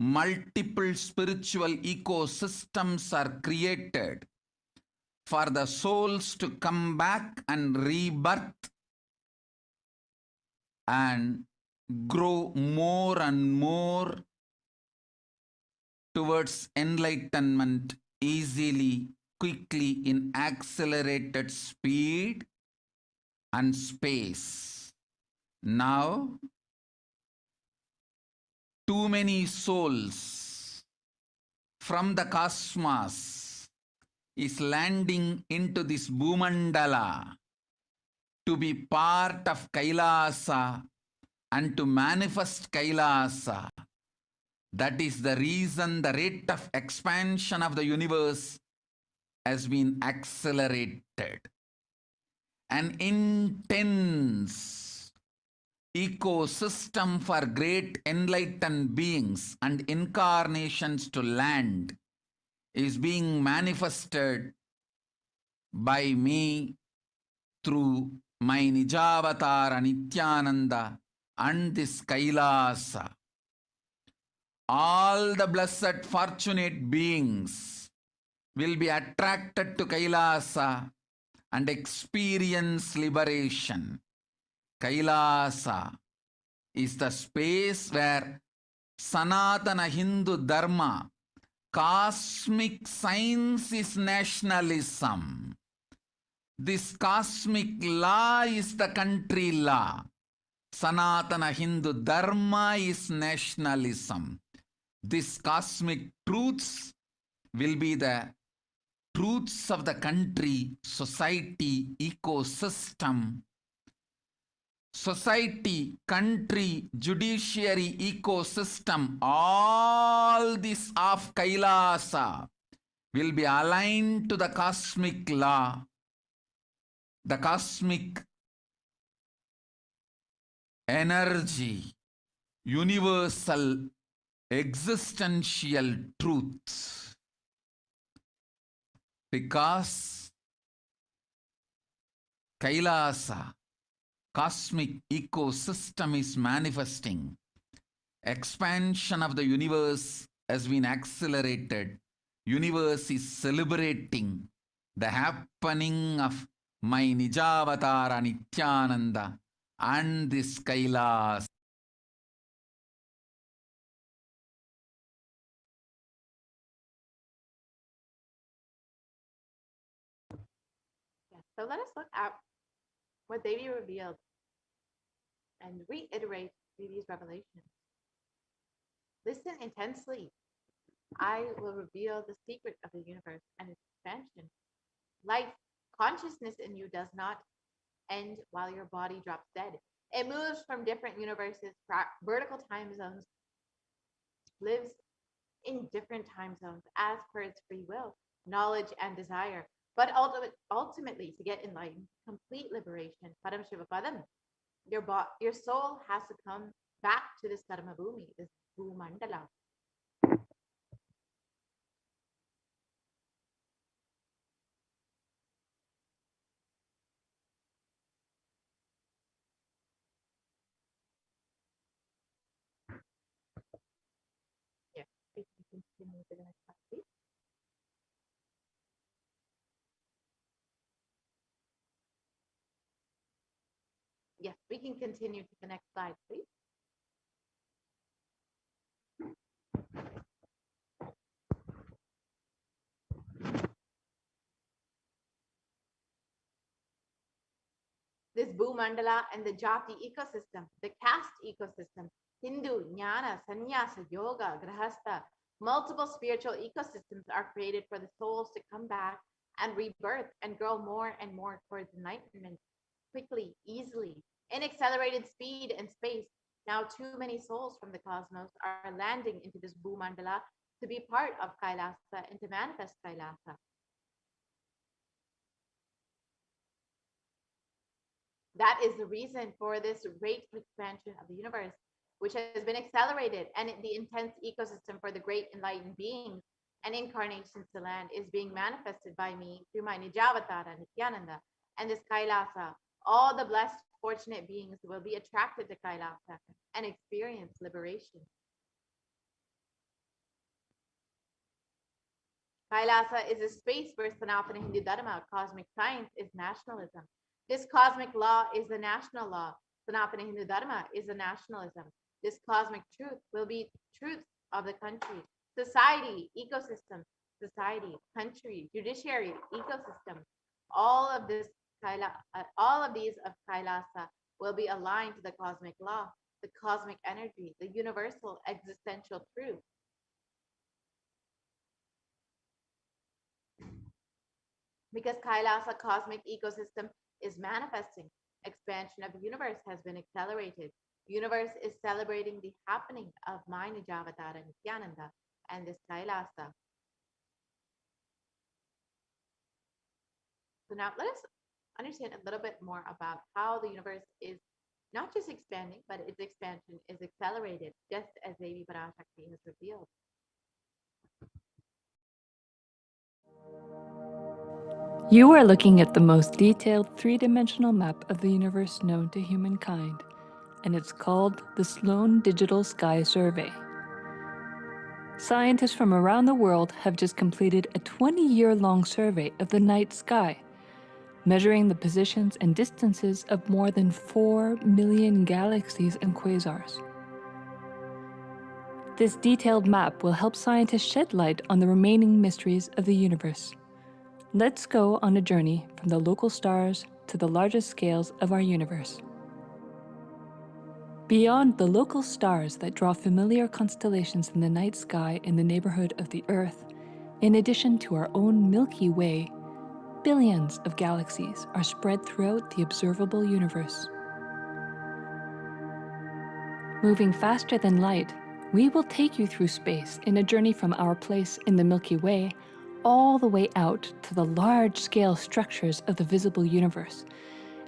multiple spiritual ecosystems are created for the souls to come back and rebirth and grow more and more towards enlightenment easily, quickly, in accelerated speed and space. Now, too many souls from the cosmos is landing into this Bhumandala to be part of Kailasa and to manifest Kailasa. That is the reason the rate of expansion of the universe has been accelerated. An intense ecosystem for great enlightened beings and incarnations to land is being manifested by me through my Nijavatara Nithyananda and this Kailasa. All the blessed fortunate beings will be attracted to Kailasa and experience liberation. Kailasa is the space where Sanatana Hindu Dharma, cosmic science, is nationalism. This cosmic law is the country law. Sanatana Hindu Dharma is nationalism. These cosmic truths will be the truths of the country, society, ecosystem. Society, country, judiciary, ecosystem, all this of Kailasa will be aligned to the cosmic law, the cosmic energy, universal existential truths. Because Kailasa, cosmic ecosystem, is manifesting, expansion of the universe has been accelerated. Universe is celebrating the happening of my Nijavatara Nithyananda and this Kailasa. Yes. So let us look at what Devi revealed and reiterate these revelations. Listen intensely. I will reveal the secret of the universe and its expansion. Life, consciousness in you does not end while your body drops dead. It moves from different universes, vertical time zones, lives in different time zones as per its free will, knowledge, and desire. But ultimately, to get enlightened, complete liberation, Padam Shiva Padam, your soul has to come back to this Karma Bhumi, this Bhumandala. Yes, we can continue to the next slide, please. Yes, we can continue to the next slide, please. This Bhumandala and the Jati ecosystem, the caste ecosystem, Hindu, Jnana, Sannyasa, Yoga, Grahastha, multiple spiritual ecosystems are created for the souls to come back and rebirth and grow more and more towards enlightenment quickly, easily, in accelerated speed and space. Now, too many souls from the cosmos are landing into this Bhumandala to be part of Kailasa and to manifest Kailasa. That is the reason for this great expansion of the universe, which has been accelerated, and the intense ecosystem for the great enlightened beings and incarnations to land is being manifested by me through my Nijavatara, Nithyananda, and this Kailasa. All the blessed, fortunate beings will be attracted to Kailasa and experience liberation. Kailasa is a space where Sanatana Hindu Dharma, cosmic science, is nationalism. This cosmic law is the national law. Sanatana Hindu Dharma is a nationalism. This cosmic truth will be truths of the country, society, ecosystem, society, country, judiciary, ecosystem. All of these of Kailasa will be aligned to the cosmic law, the cosmic energy, the universal existential truth. Because Kailasa cosmic ecosystem is manifesting, expansion of the universe has been accelerated. Universe is celebrating the happening of my Nijavatara Nithyananda and this Kailasa. So now let us understand a little bit more about how the universe is not just expanding, but its expansion is accelerated, just as Devi Parashakti has revealed. You are looking at the most detailed three-dimensional map of the universe known to humankind, and it's called the Sloan Digital Sky Survey. Scientists from around the world have just completed a 20-year-long survey of the night sky, measuring the positions and distances of more than 4 million galaxies and quasars. This detailed map will help scientists shed light on the remaining mysteries of the universe. Let's go on a journey from the local stars to the largest scales of our universe. Beyond the local stars that draw familiar constellations in the night sky in the neighborhood of the Earth, in addition to our own Milky Way, billions of galaxies are spread throughout the observable universe. Moving faster than light, we will take you through space in a journey from our place in the Milky Way all the way out to the large-scale structures of the visible universe,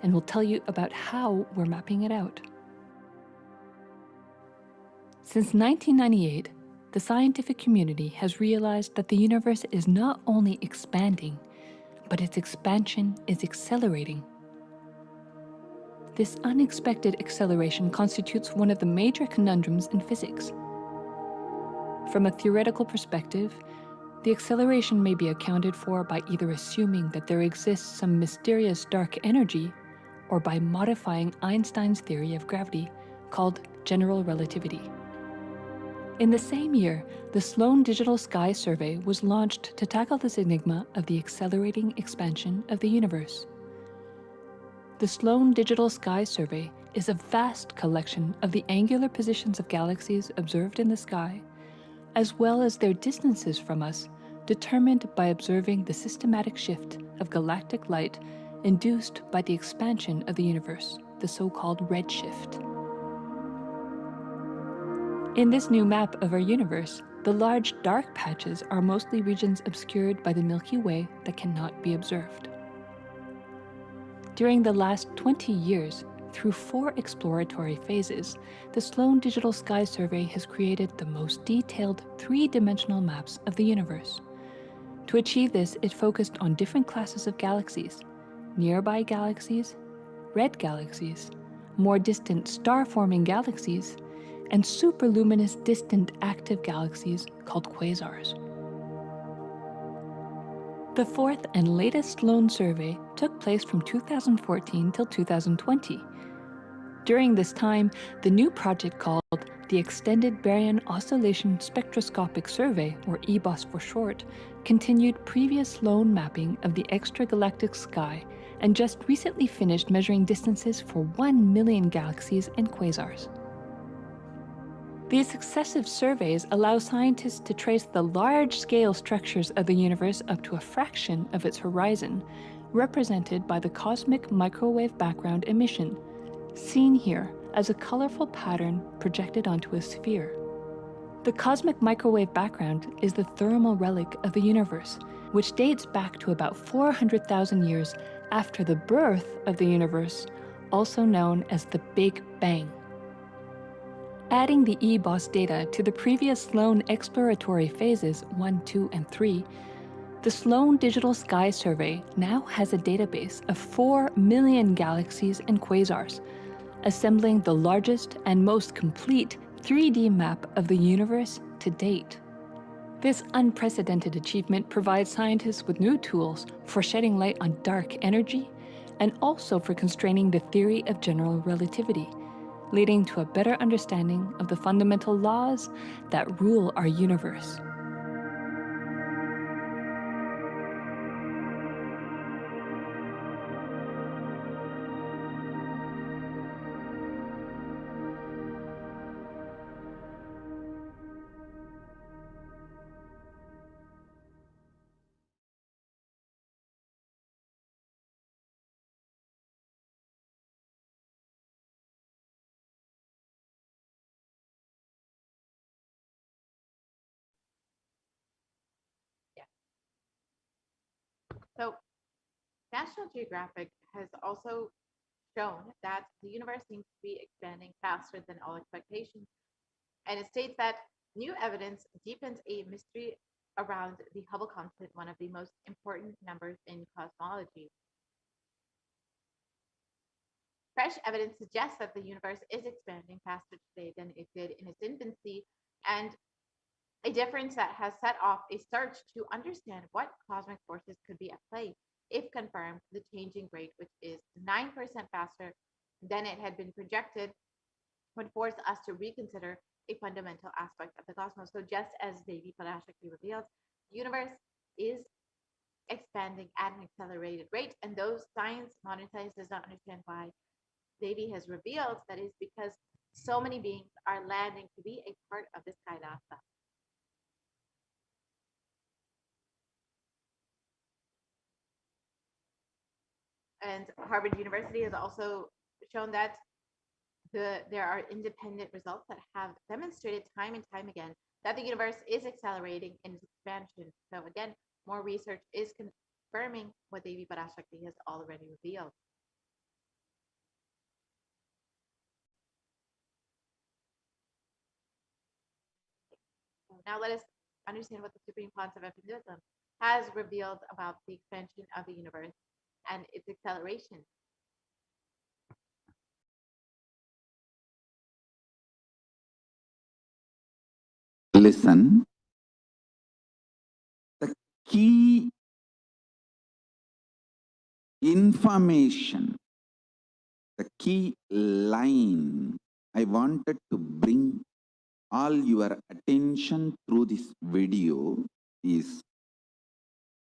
and we'll tell you about how we're mapping it out. Since 1998, the scientific community has realized that the universe is not only expanding, but its expansion is accelerating. This unexpected acceleration constitutes one of the major conundrums in physics. From a theoretical perspective, the acceleration may be accounted for by either assuming that there exists some mysterious dark energy, or by modifying Einstein's theory of gravity, called general relativity. In the same year, the Sloan Digital Sky Survey was launched to tackle this enigma of the accelerating expansion of the universe. The Sloan Digital Sky Survey is a vast collection of the angular positions of galaxies observed in the sky, as well as their distances from us, determined by observing the systematic shift of galactic light induced by the expansion of the universe, the so-called redshift. In this new map of our universe, the large dark patches are mostly regions obscured by the Milky Way that cannot be observed. During the last 20 years, through 4 exploratory phases, the Sloan Digital Sky Survey has created the most detailed 3-dimensional maps of the universe. To achieve this, it focused on different classes of galaxies: nearby galaxies, red galaxies, more distant star-forming galaxies, and superluminous distant active galaxies called quasars. The 4th and latest Sloan survey took place from 2014 till 2020. During this time, the new project called the Extended Baryon Oscillation Spectroscopic Survey, or EBOS for short, continued previous Sloan mapping of the extragalactic sky and just recently finished measuring distances for 1 million galaxies and quasars. These successive surveys allow scientists to trace the large-scale structures of the universe up to a fraction of its horizon, represented by the cosmic microwave background emission, seen here as a colorful pattern projected onto a sphere. The cosmic microwave background is the thermal relic of the universe, which dates back to about 400,000 years after the birth of the universe, also known as the Big Bang. Adding the EBOS data to the previous Sloan exploratory phases 1, 2, and 3, the Sloan Digital Sky Survey now has a database of 4 million galaxies and quasars, assembling the largest and most complete 3D map of the universe to date. This unprecedented achievement provides scientists with new tools for shedding light on dark energy and also for constraining the theory of general relativity, leading to a better understanding of the fundamental laws that rule our universe. So National Geographic has also shown that the universe seems to be expanding faster than all expectations. And it states that new evidence deepens a mystery around the Hubble constant, one of the most important numbers in cosmology. Fresh evidence suggests that the universe is expanding faster today than it did in its infancy, and a difference that has set off a search to understand what cosmic forces could be at play. If confirmed, the changing rate, which is 9% faster than it had been projected, would force us to reconsider a fundamental aspect of the cosmos. So just as Devi Parashakti reveals, the universe is expanding at an accelerated rate, and modern science does not understand why. Devi has revealed that is because so many beings are landing to be a part of this Kailasa. And Harvard University has also shown that there are independent results that have demonstrated time and time again that the universe is accelerating in its expansion. So again, more research is confirming what Devi Parashakti has already revealed. Now let us understand what the Supreme Pontiff of Hinduism has revealed about the expansion of the universe and its acceleration. Listen, the key information, the key line I wanted to bring all your attention through this video is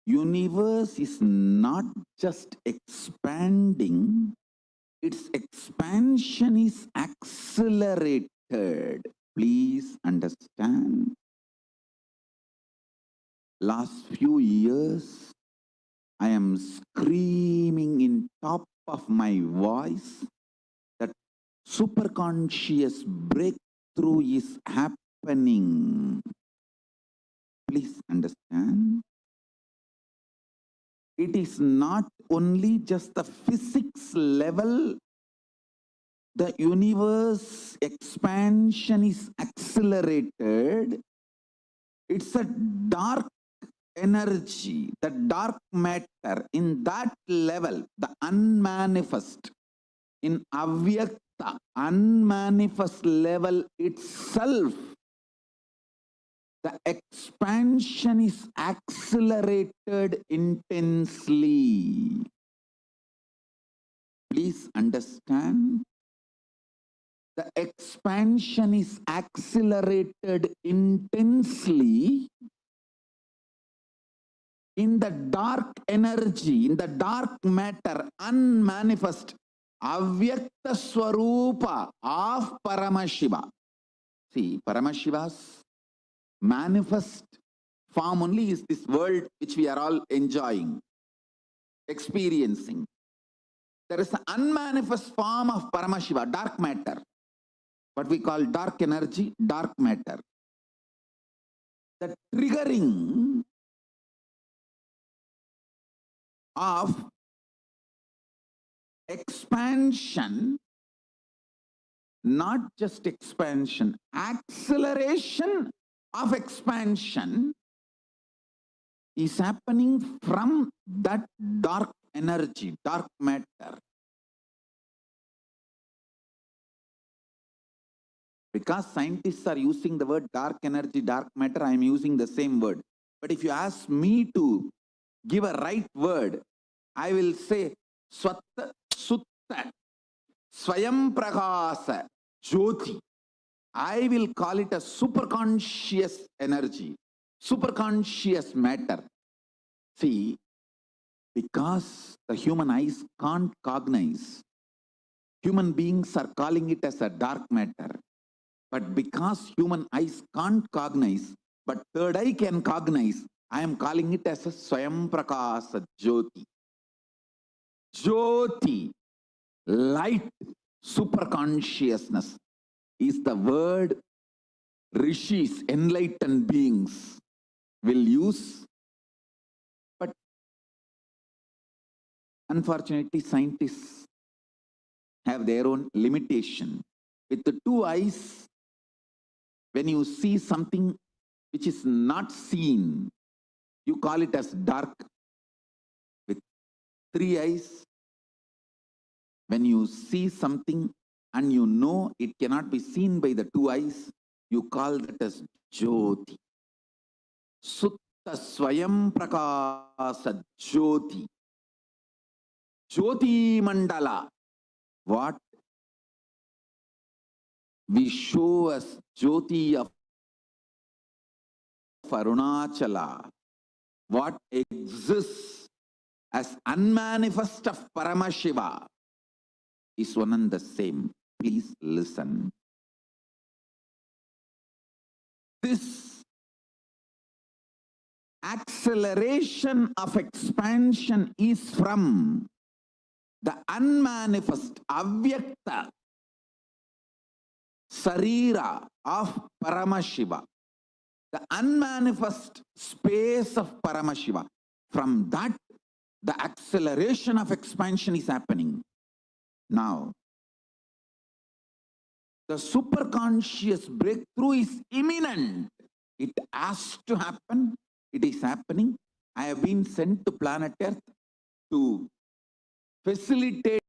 universe is not just expanding, its expansion is accelerated. Please understand. Last few years, I am screaming in top of my voice that superconscious breakthrough is happening. Please understand. It is not only just the physics level. The universe expansion is accelerated. It's a dark energy, the dark matter in that level, the unmanifest, in avyakta, unmanifest level itself, the expansion is accelerated intensely. Please understand. The expansion is accelerated intensely in the dark energy, in the dark matter, unmanifest, avyakta swarupa of Paramashiva. See, Paramashiva's manifest form only is this world which we are all enjoying, experiencing. There is an unmanifest form of Paramashiva, dark matter. What we call dark energy, dark matter. The triggering of expansion, not just expansion, acceleration of expansion is happening from that dark energy, dark matter. Because scientists are using the word dark energy, dark matter, I am using the same word. But if you ask me to give a right word, I will say Swatta Sutta Swayam Prakasa Jyoti. I will call it a superconscious energy, superconscious matter. See, because the human eyes can't cognize, human beings are calling it as a dark matter. But because human eyes can't cognize, but third eye can cognize, I am calling it as a Swayam Prakasa Jyoti. Jyoti, light, superconsciousness is the word rishis, enlightened beings will use. But unfortunately, scientists have their own limitation. With the two eyes, when you see something which is not seen, you call it as dark. With three eyes, when you see something and you know it cannot be seen by the two eyes, you call that as Jyoti. Sutta Swayam Prakasa Jyoti. Jyoti Mandala. What we show as Jyoti of Arunachala, what exists as unmanifest of Paramashiva is one and the same. Please listen. This acceleration of expansion is from the unmanifest, avyakta sarira of Paramashiva, the unmanifest space of Paramashiva. From that, the acceleration of expansion is happening. Now, the superconscious breakthrough is imminent. It has to happen. It is happening. I have been sent to planet Earth to facilitate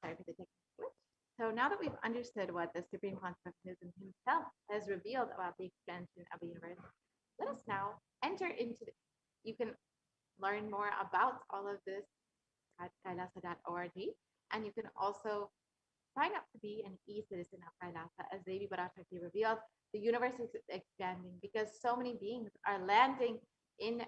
Sorry for the technical glitch. So now that we've understood what the Supreme Pontiff of Hinduism himself has revealed about the expansion of the universe, let us now enter into you can learn more about all of this at kailasa.org, and you can also sign up to be an e-citizen of Kailasa. As Devi Parashakti revealed, the universe is expanding because so many beings are landing in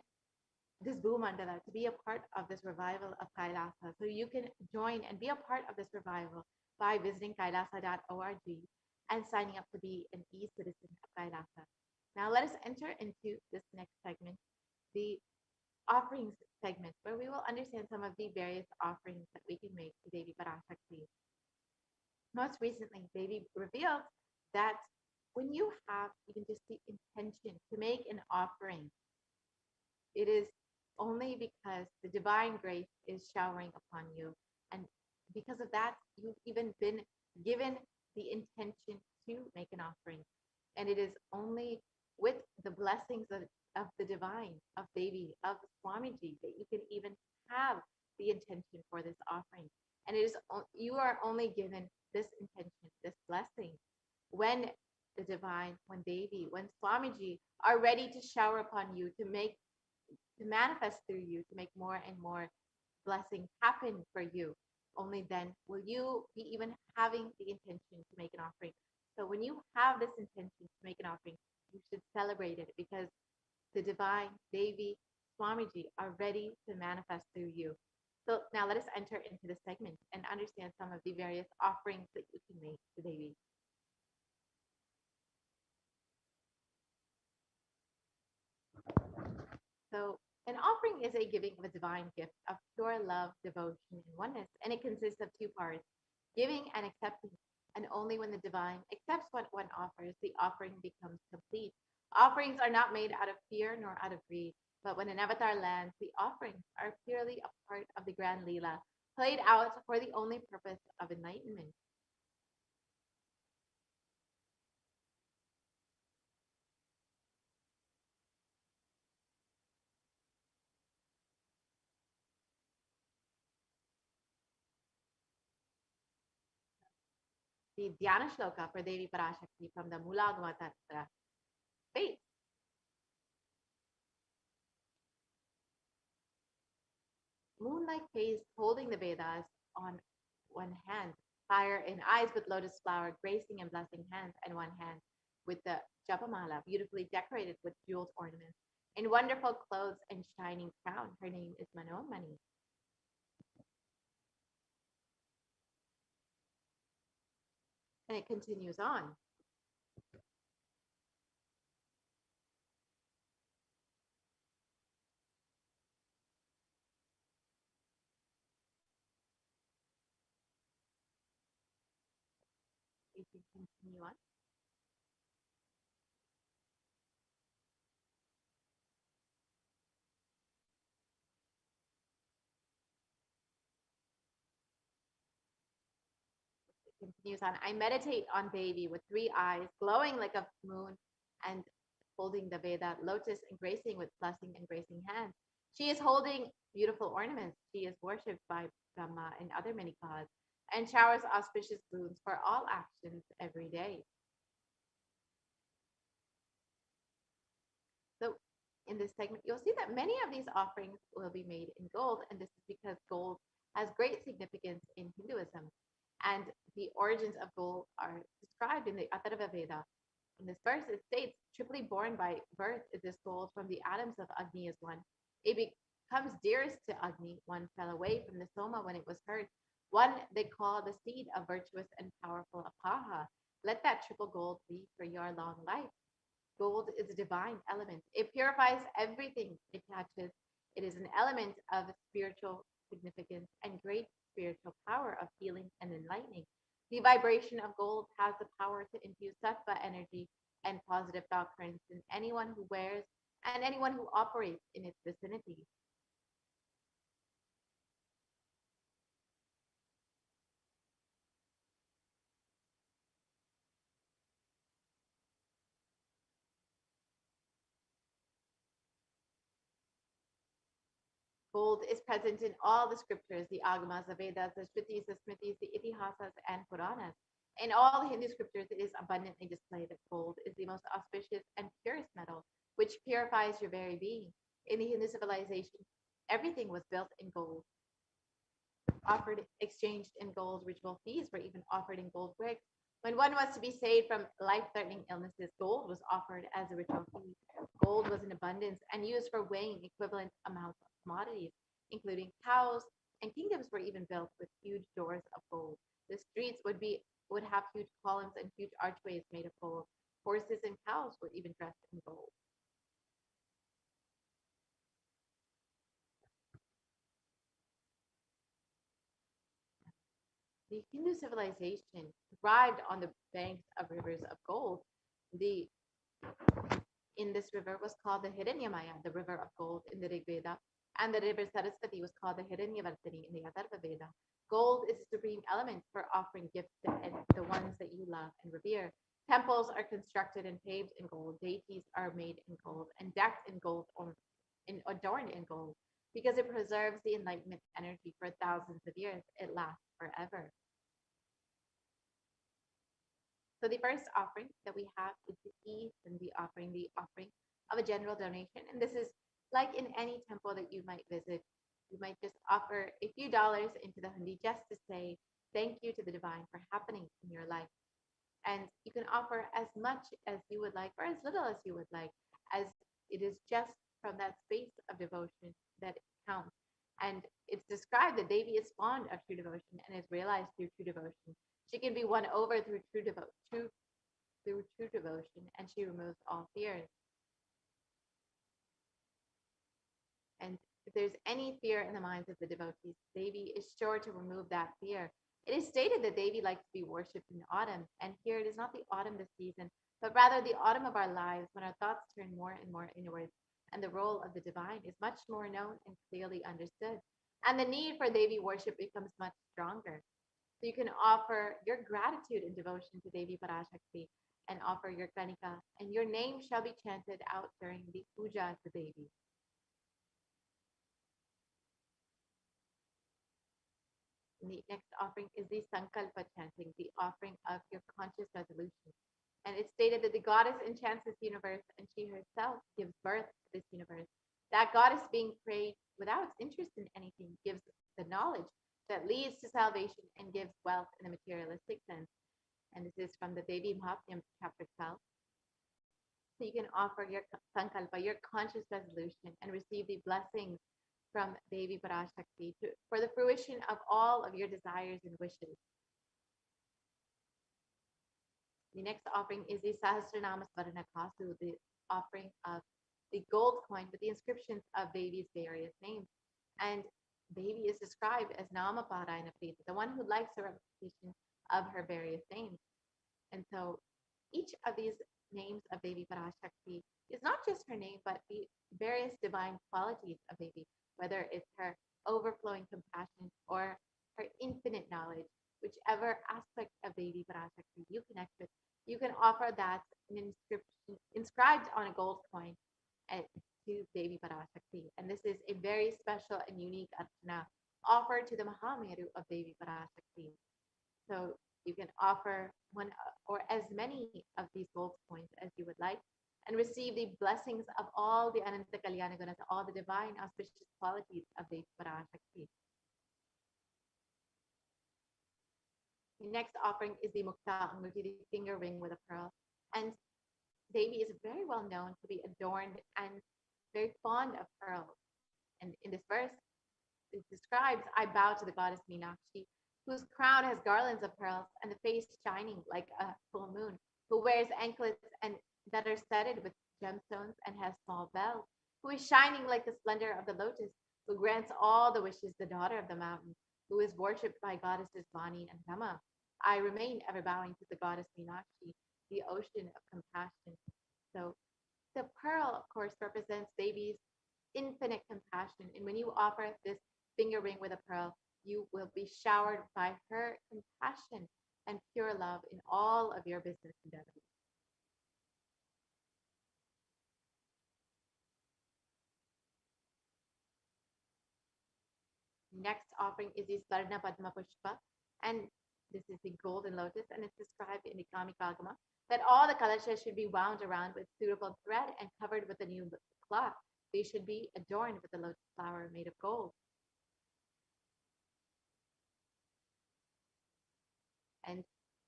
this Bhumandala to be a part of this revival of Kailasa. So you can join and be a part of this revival by visiting kailasa.org and signing up to be an e-citizen of Kailasa. Now let us enter into this next segment, the offerings segment, where we will understand some of the various offerings that we can make to Devi Parashakti. Most recently, Devi revealed that when you have even just the intention to make an offering, it is only because the divine grace is showering upon you. And because of that, you've even been given the intention to make an offering. And it is only with the blessings of the divine, of Devi, of Swamiji, that you can even have the intention for this offering. And it is you are only given this intention, this blessing, when the divine, when Devi, when Swamiji are ready to shower upon you, to manifest through you, to make more and more blessings happen for you. Only then will you be even having the intention to make an offering. So when you have this intention to make an offering, you should celebrate it, because the divine, Devi, Swamiji are ready to manifest through you. So now let us enter into this segment and understand some of the various offerings that you can make to Devi. So an offering is a giving of a divine gift of pure love, devotion, and oneness, and it consists of two parts, giving and accepting. And only when the divine accepts what one offers, the offering becomes complete. Offerings are not made out of fear nor out of greed, but when an avatar lands, the offerings are purely a part of the grand Leela, played out for the only purpose of enlightenment. The Dhyana Shloka for Devi Parashakti from the Mulagama Tantra states, moonlight face holding the Vedas on one hand, fire in eyes with lotus flower, gracing and blessing hands, and one hand with the Japamala, beautifully decorated with jeweled ornaments, in wonderful clothes and shining crown. Her name is Manomani. And it continues on. You can continue on. Continues on. I meditate on Devi with three eyes, glowing like a moon, and holding the Veda lotus and gracing with blessing and gracing hands. She is holding beautiful ornaments. She is worshipped by Brahma and other many gods, and showers auspicious boons for all actions every day. So in this segment, you'll see that many of these offerings will be made in gold, and this is because gold has great significance in Hinduism. And the origins of gold are described in the Atharva Veda. In this verse, it states, triply born by birth is this gold, from the atoms of Agni is one. It becomes dearest to Agni. One fell away from the Soma when it was heard. One they call the seed of virtuous and powerful Apaha. Let that triple gold be for your long life. Gold is a divine element. It purifies everything it touches. It is an element of spiritual significance and great spiritual power of healing and enlightening. The vibration of gold has the power to infuse sattva energy and positive thought currents in anyone who wears and anyone who operates in its vicinity. Gold is present in all the scriptures, the Agamas, the Vedas, the Shrutis, the Smritis, the Itihasas, and Puranas. In all the Hindu scriptures, it is abundantly displayed that gold is the most auspicious and purest metal, which purifies your very being. In the Hindu civilization, everything was built in gold, offered, exchanged in gold. Ritual fees were even offered in gold bricks. When one was to be saved from life-threatening illnesses, gold was offered as a ritual fee. Gold was in abundance and used for weighing equivalent amounts of commodities, including cows, and kingdoms were even built with huge doors of gold. The streets would have huge columns and huge archways made of gold. Horses and cows were even dressed in gold. The Hindu civilization thrived on the banks of rivers of gold. In this river was called the Hiranyamaya, the river of gold in the Rig Veda, and the river Saraswati was called the Hiranyavartini in the Atharva Veda. Gold is the supreme element for offering gifts to the ones that you love and revere. Temples are constructed and paved in gold. Deities are made in gold and decked in gold or adorned in gold because it preserves the enlightenment energy for thousands of years. It lasts forever. So the first offering that we have is the Eid and the offering of a general donation. And this is like in any temple that you might visit. You might just offer a few dollars into the hundi just to say thank you to the divine for happening in your life. And you can offer as much as you would like or as little as you would like, as it is just from that space of devotion that it counts. And it's described that Devi is fond of true devotion and is realized through true devotion. She can be won over through true devotion, and she removes all fears. And if there's any fear in the minds of the devotees, Devi is sure to remove that fear. It is stated that Devi likes to be worshipped in autumn, and here it is not the autumn this season, but rather the autumn of our lives when our thoughts turn more and more inwards, and the role of the divine is much more known and clearly understood, and the need for Devi worship becomes much stronger. So you can offer your gratitude and devotion to Devi Parashakti and offer your kanika, and your name shall be chanted out during the puja to Devi. The next offering is the Sankalpa chanting, the offering of your conscious resolution. And it's stated that the goddess enchants this universe and she herself gives birth to this universe. That goddess being prayed without interest in anything gives the knowledge that leads to salvation and gives wealth in the materialistic sense. And this is from the Devi Mahatmyam, chapter 12. So you can offer your Sankalpa, your conscious resolution, and receive the blessings from Devi Parashakti for the fruition of all of your desires and wishes. The next offering is the Sahasranama Svarna Kasu, the offering of the gold coin with the inscriptions of Devi's various names. And Devi is described as Nama Parayana Prita, the one who likes the repetition of her various names. And so each of these names of Devi Parashakti is not just her name, but the various divine qualities of Devi, whether it's her overflowing compassion or her infinite knowledge. Whichever aspect of Devi Parashakti you connect with, you can offer that an inscription inscribed on a gold coin to Devi Parashakti. And this is a very special and unique archana offered to the Mahameru of Devi Parashakti. So you can offer one or as many of these gold coins as you would like and receive the blessings of all the Ananta Kalyana Gunas, all the divine auspicious qualities of Devi Parashakti. The next offering is the Mukta Anguti, the finger ring with a pearl. And Devi is very well known to be adorned and very fond of pearls. And in this verse, it describes, I bow to the goddess Meenakshi, whose crown has garlands of pearls and the face shining like a full moon, who wears anklets and that are studded with gemstones and has small bells, who is shining like the splendor of the lotus, who grants all the wishes, the daughter of the mountain, who is worshipped by goddesses Vani and Rama. I remain ever bowing to the goddess Meenakshi, the ocean of compassion. So the pearl, of course, represents Devi's infinite compassion. And when you offer this finger ring with a pearl, you will be showered by her compassion and pure love in all of your business endeavors. Next offering is the Swarna Padma Pushpa, and this is the golden lotus, and it's described in the Kamikagama that all the kalashas should be wound around with suitable thread and covered with a new cloth. They should be adorned with a lotus flower made of gold. And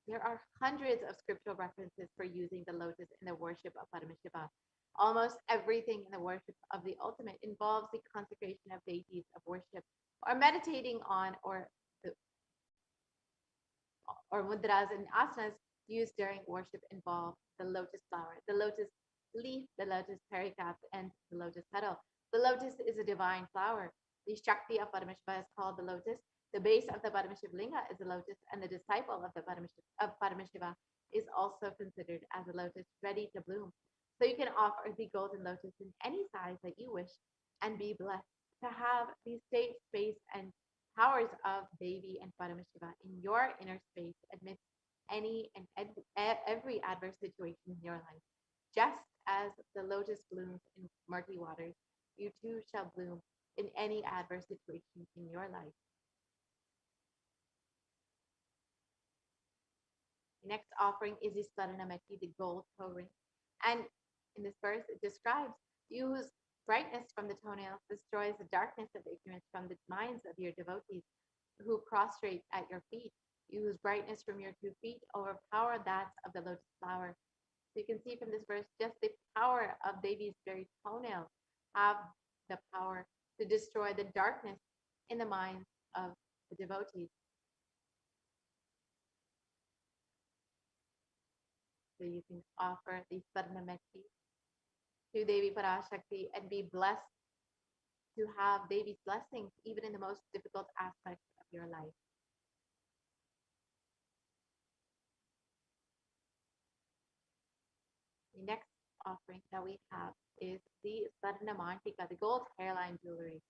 there are hundreds of scriptural references for using the lotus in the worship of Paramashiva. Almost everything in the worship of the ultimate involves the consecration of deities of worship, or meditating on, or mudras and asanas used during worship involve the lotus flower, the lotus leaf, the lotus pericarp, and the lotus petal. The lotus is a divine flower. The Shakti of Paramashiva is called the lotus. The base of the Paramashiva linga is a lotus, and the disciple of the Paramashiva is also considered as a lotus ready to bloom. So you can offer the golden lotus in any size that you wish and be blessed to have the state, space, and powers of Devi and Paramashiva in your inner space amidst any and every adverse situation in your life. Just as the lotus blooms in murky waters, you too shall bloom in any adverse situation in your life. The next offering is the Saranamati, the gold toe ring. And in this verse, it describes you whose brightness from the toenails destroys the darkness of ignorance from the minds of your devotees who prostrate at your feet. You whose brightness from your 2 feet overpower that of the lotus flower. So you can see from this verse, just the power of Devi's very toenails have the power to destroy the darkness in the minds of the devotees. So you can offer the Sarnameti to Devi Parashakti and be blessed to have Devi's blessings even in the most difficult aspects of your life. The next offering that we have is the Sarnamantika, the gold hairline jewelry.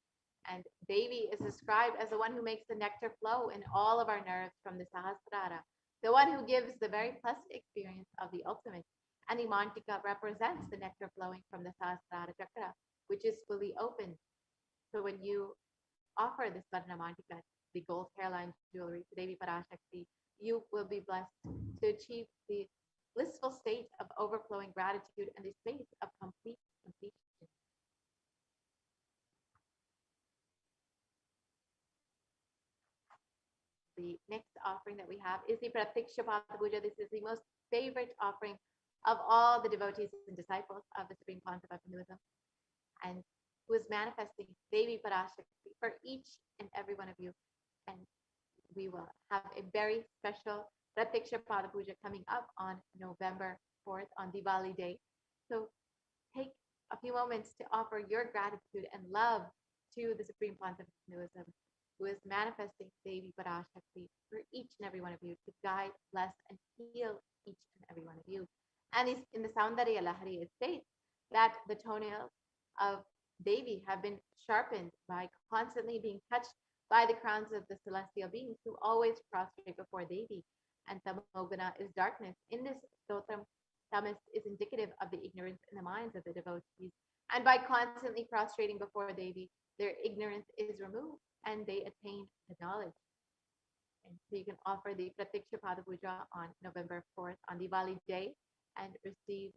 And Devi is described as the one who makes the nectar flow in all of our nerves from the Sahasrara, the one who gives the very pleasant experience of the ultimate. And the Mantika represents the nectar flowing from the Sahasrara Chakra, which is fully open. So when you offer this Sarnamantika, the gold hairline jewelry to Devi Parashakti, you will be blessed to achieve the blissful state of overflowing gratitude and the state of complete completion. The next offering that we have is the Pratiksha Puja. This is the most favorite offering of all the devotees and disciples of the Supreme Pontiff of Hinduism, and who is manifesting Devi Parashakti for each and every one of you. And we will have a very special Pratiksha Puja coming up on November 4th on Diwali Day. So take a few moments to offer your gratitude and love to the Supreme Pontiff of Hinduism, who is manifesting Devi Parashakti for each and every one of you to guide, bless, and heal each and every one of you. And in the Saundarya Lahari, it states that the toenails of Devi have been sharpened by constantly being touched by the crowns of the celestial beings who always prostrate before Devi. And Tamogana is darkness. In this stotram, tamas is indicative of the ignorance in the minds of the devotees. And by constantly prostrating before Devi, their ignorance is removed and they attain the knowledge. And so you can offer the Pratiksha Puja on November 4th on Diwali Day and receive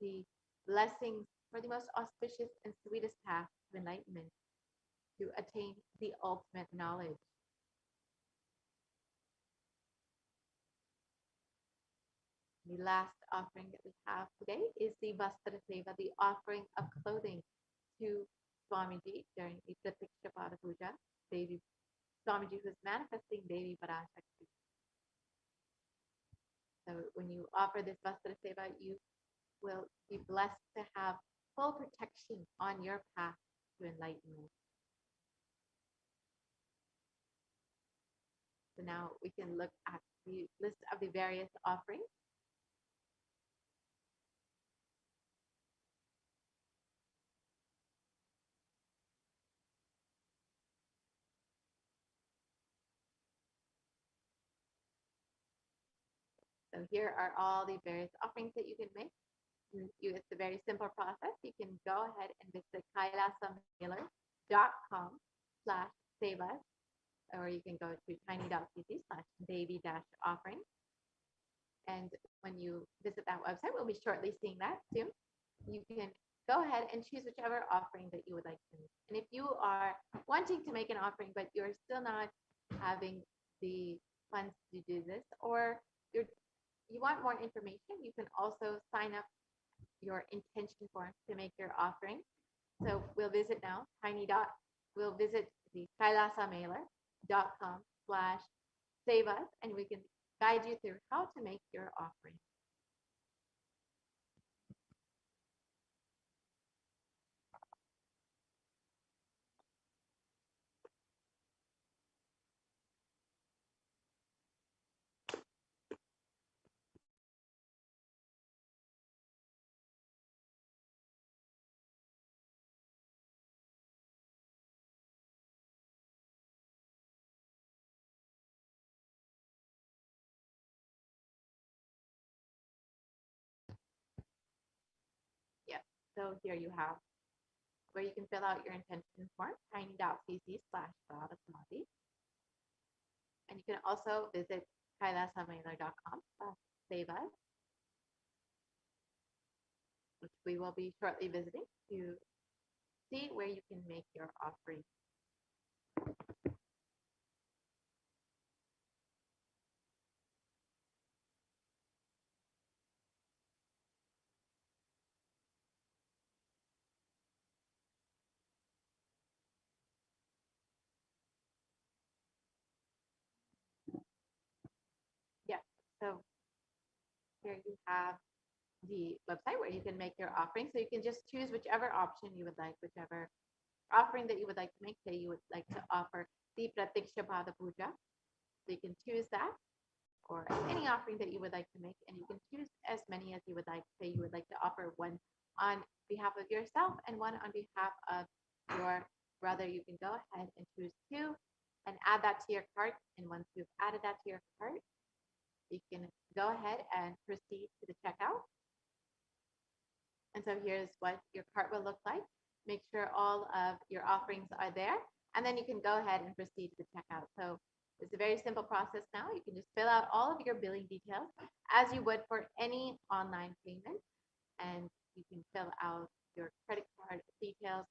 the blessings for the most auspicious and sweetest path to enlightenment, to attain the ultimate knowledge. The last offering that we have today is the Vastra Seva, the offering of clothing to Swamiji during the Pratiksha Puja, Devi Swamiji, who is manifesting Devi Parashakti. So when you offer this Vastra Seva, you will be blessed to have full protection on your path to enlightenment. So now we can look at the list of the various offerings. So here are all the various offerings that you can make. It's a very simple process. You can go ahead and visit kailasamailer.com/sevas or you can go to tiny.cc/baby-offering. And when you visit that website, we'll be shortly seeing that soon. You can go ahead and choose whichever offering that you would like to make. And if you are wanting to make an offering, but you're still not having the funds to do this, or you want more information, you can also sign up your intention form to make your offering. So we'll visit now, we'll visit the kailasamailer.com/save us, and we can guide you through how to make your offering. Yeah, so here you have where you can fill out your intention form, tiny.cc/bhavasamadhi. And you can also visit kailasamailer.com/save us, which we will be shortly visiting to see where you can make your offering. Yeah, so here you have the website where you can make your offering. So you can just choose whichever option you would like, whichever offering that you would like to make. Say you would like to offer the Pratiksha Pada Puja. So you can choose that, or any offering that you would like to make, and you can choose as many as you would like. Say you would like to offer one on behalf of yourself and one on behalf of your brother. You can go ahead and choose two and add that to your cart. And once you've added that to your cart, you can go ahead and proceed to the checkout. And so here's what your cart will look like. Make sure all of your offerings are there, and then you can go ahead and proceed to the checkout. So it's a very simple process now. You can just fill out all of your billing details as you would for any online payment. And you can fill out your credit card details,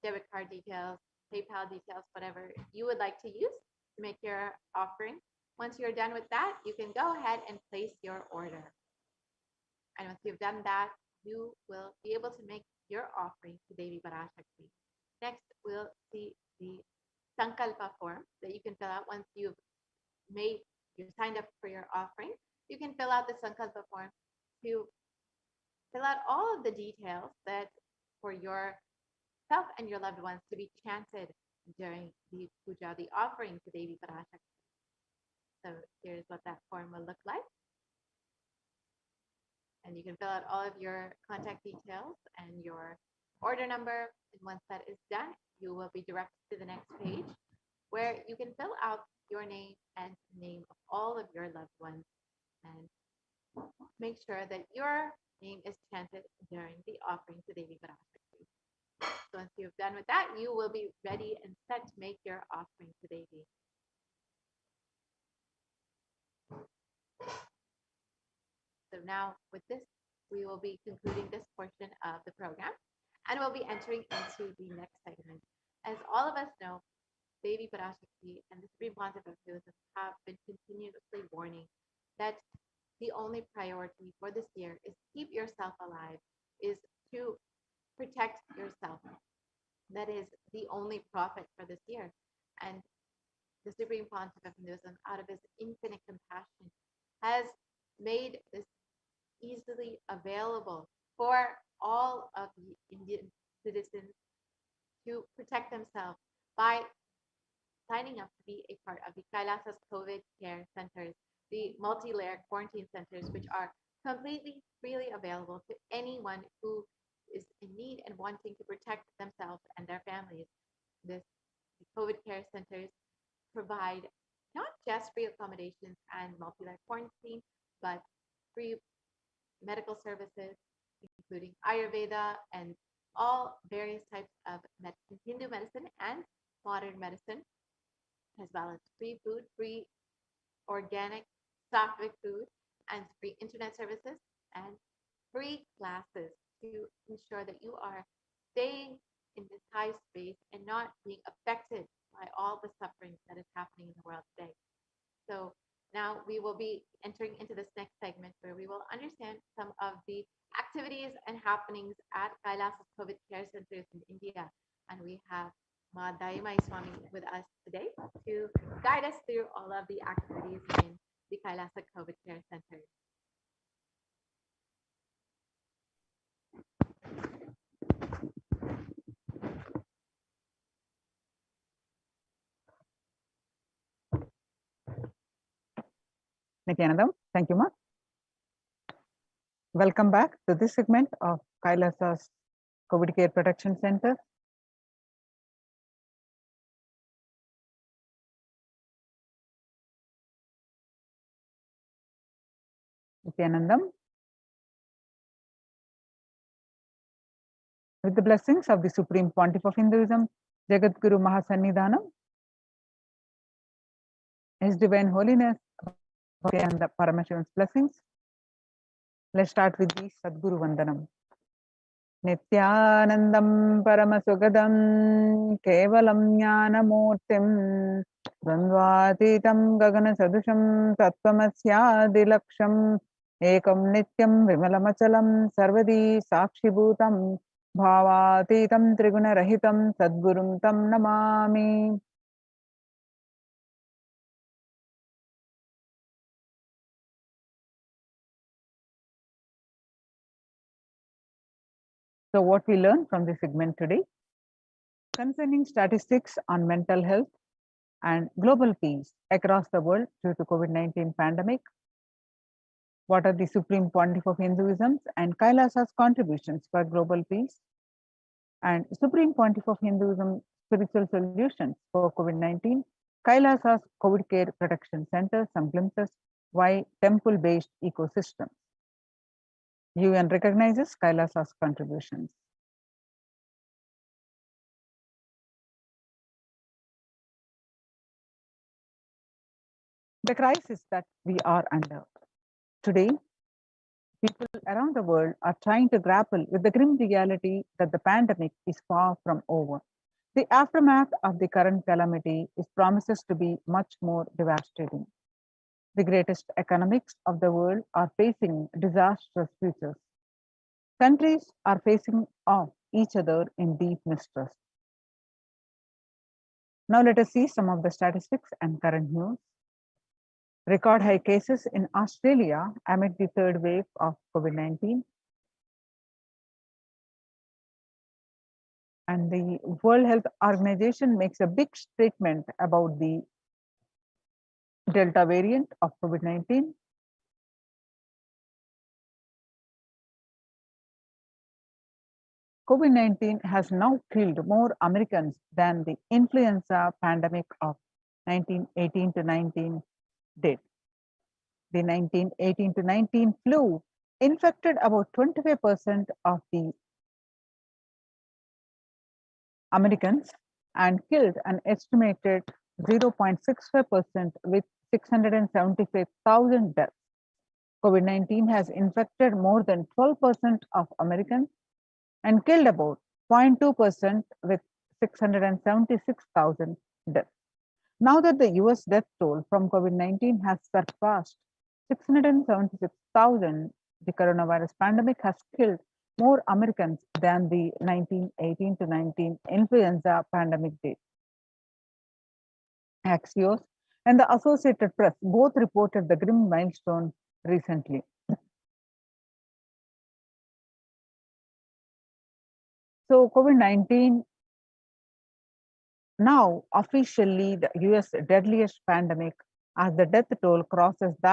debit card details, PayPal details, whatever you would like to use to make your offering. Once you're done with that, you can go ahead and place your order. And once you've done that, you will be able to make your offering to Devi Parashakti. Next, we'll see the Sankalpa form that you can fill out once you've signed up for your offering. You can fill out the Sankalpa form to fill out all of the details that for yourself and your loved ones to be chanted during the puja, the offering to Devi Parashakti. So here's what that form will look like. And you can fill out all of your contact details and your order number. And once that is done, you will be directed to the next page where you can fill out your name and the name of all of your loved ones, and make sure that your name is chanted during the offering to Devi Parashakti. So once you've done with that, you will be ready and set to make your offering to Devi. So now with this, we will be concluding this portion of the program, and we'll be entering into the next segment. As all of us know, Devi Parashakti and the Supreme Pontiff of Hinduism have been continuously warning that the only priority for this year is to keep yourself alive, is to protect yourself. That is the only profit for this year. And the Supreme Pontiff of Hinduism, out of his infinite compassion, has made this easily available for all of the Indian citizens to protect themselves by signing up to be a part of the Kailasa's COVID care centers, the multi-layer quarantine centers, which are completely freely available to anyone who is in need and wanting to protect themselves and their families. The COVID care centers provide not just free accommodations and multi-layer quarantine, but free medical services, including Ayurveda and all various types of medicine, Hindu medicine and modern medicine. as well as free food, free organic sattvic food, and free internet services and free classes to ensure that you are staying in this high space and not being affected by all the suffering that is happening in the world today. So now we will be entering into this next segment where we will understand some of the activities and happenings at Kailasa's COVID care centers in India. And we have Ma Daimai Swami with us today to guide us through all of the activities in the Kailasa COVID care centers. Nithyananda, thank you, Ma. Welcome back to this segment of Kailasa's COVID Care Protection Center. Nithyanandam. With the blessings of the Supreme Pontiff of Hinduism, Jagat Guru Mahasannidhanam, His Divine Holiness, Nithyananda Paramashivan's blessings. Let's start with the Sadguru Vandanam. Nithyanandam Paramasogadam Kevalam Jnanamurtim Dvandvatitam Gagana Sadusham Tattvamasya Ekam Nityam Vimalamachalam Sarvadi Sakshibhutam Bhavatitam Triguna Rahitam Sadgurum Tam Namami. So what we learned from this segment today concerning statistics on mental health and global peace across the world due to COVID-19 pandemic. What are the Supreme Pontiff of Hinduism and Kailasa's contributions for global peace? And Supreme Pontiff of Hinduism spiritual solutions for COVID-19, Kailasa's COVID Care Protection Center, some glimpses, why temple-based ecosystem. UN recognizes Kailasa's contributions. The crisis that we are under. Today, people around the world are trying to grapple with the grim reality that the pandemic is far from over. The aftermath of the current calamity promises to be much more devastating. The greatest economics of the world are facing disastrous futures. Countries are facing off each other in deep mistrust. Now let us see some of the statistics and current news. Record high cases in Australia amid the third wave of COVID-19. And the World Health Organization makes a big statement about the Delta variant of COVID-19. COVID-19 has now killed more Americans than the influenza pandemic of 1918 to 19 did. The 1918 to 19 flu infected about 25% of the Americans and killed an estimated 0.65% with 675,000 deaths. COVID-19 has infected more than 12% of Americans and killed about 0.2% with 676,000 deaths. Now that the US death toll from COVID-19 has surpassed 676,000, the coronavirus pandemic has killed more Americans than the 1918 to 19 influenza pandemic did. Axios and the Associated Press both reported the grim milestone recently. So COVID-19 now officially the US deadliest pandemic as the death toll crosses that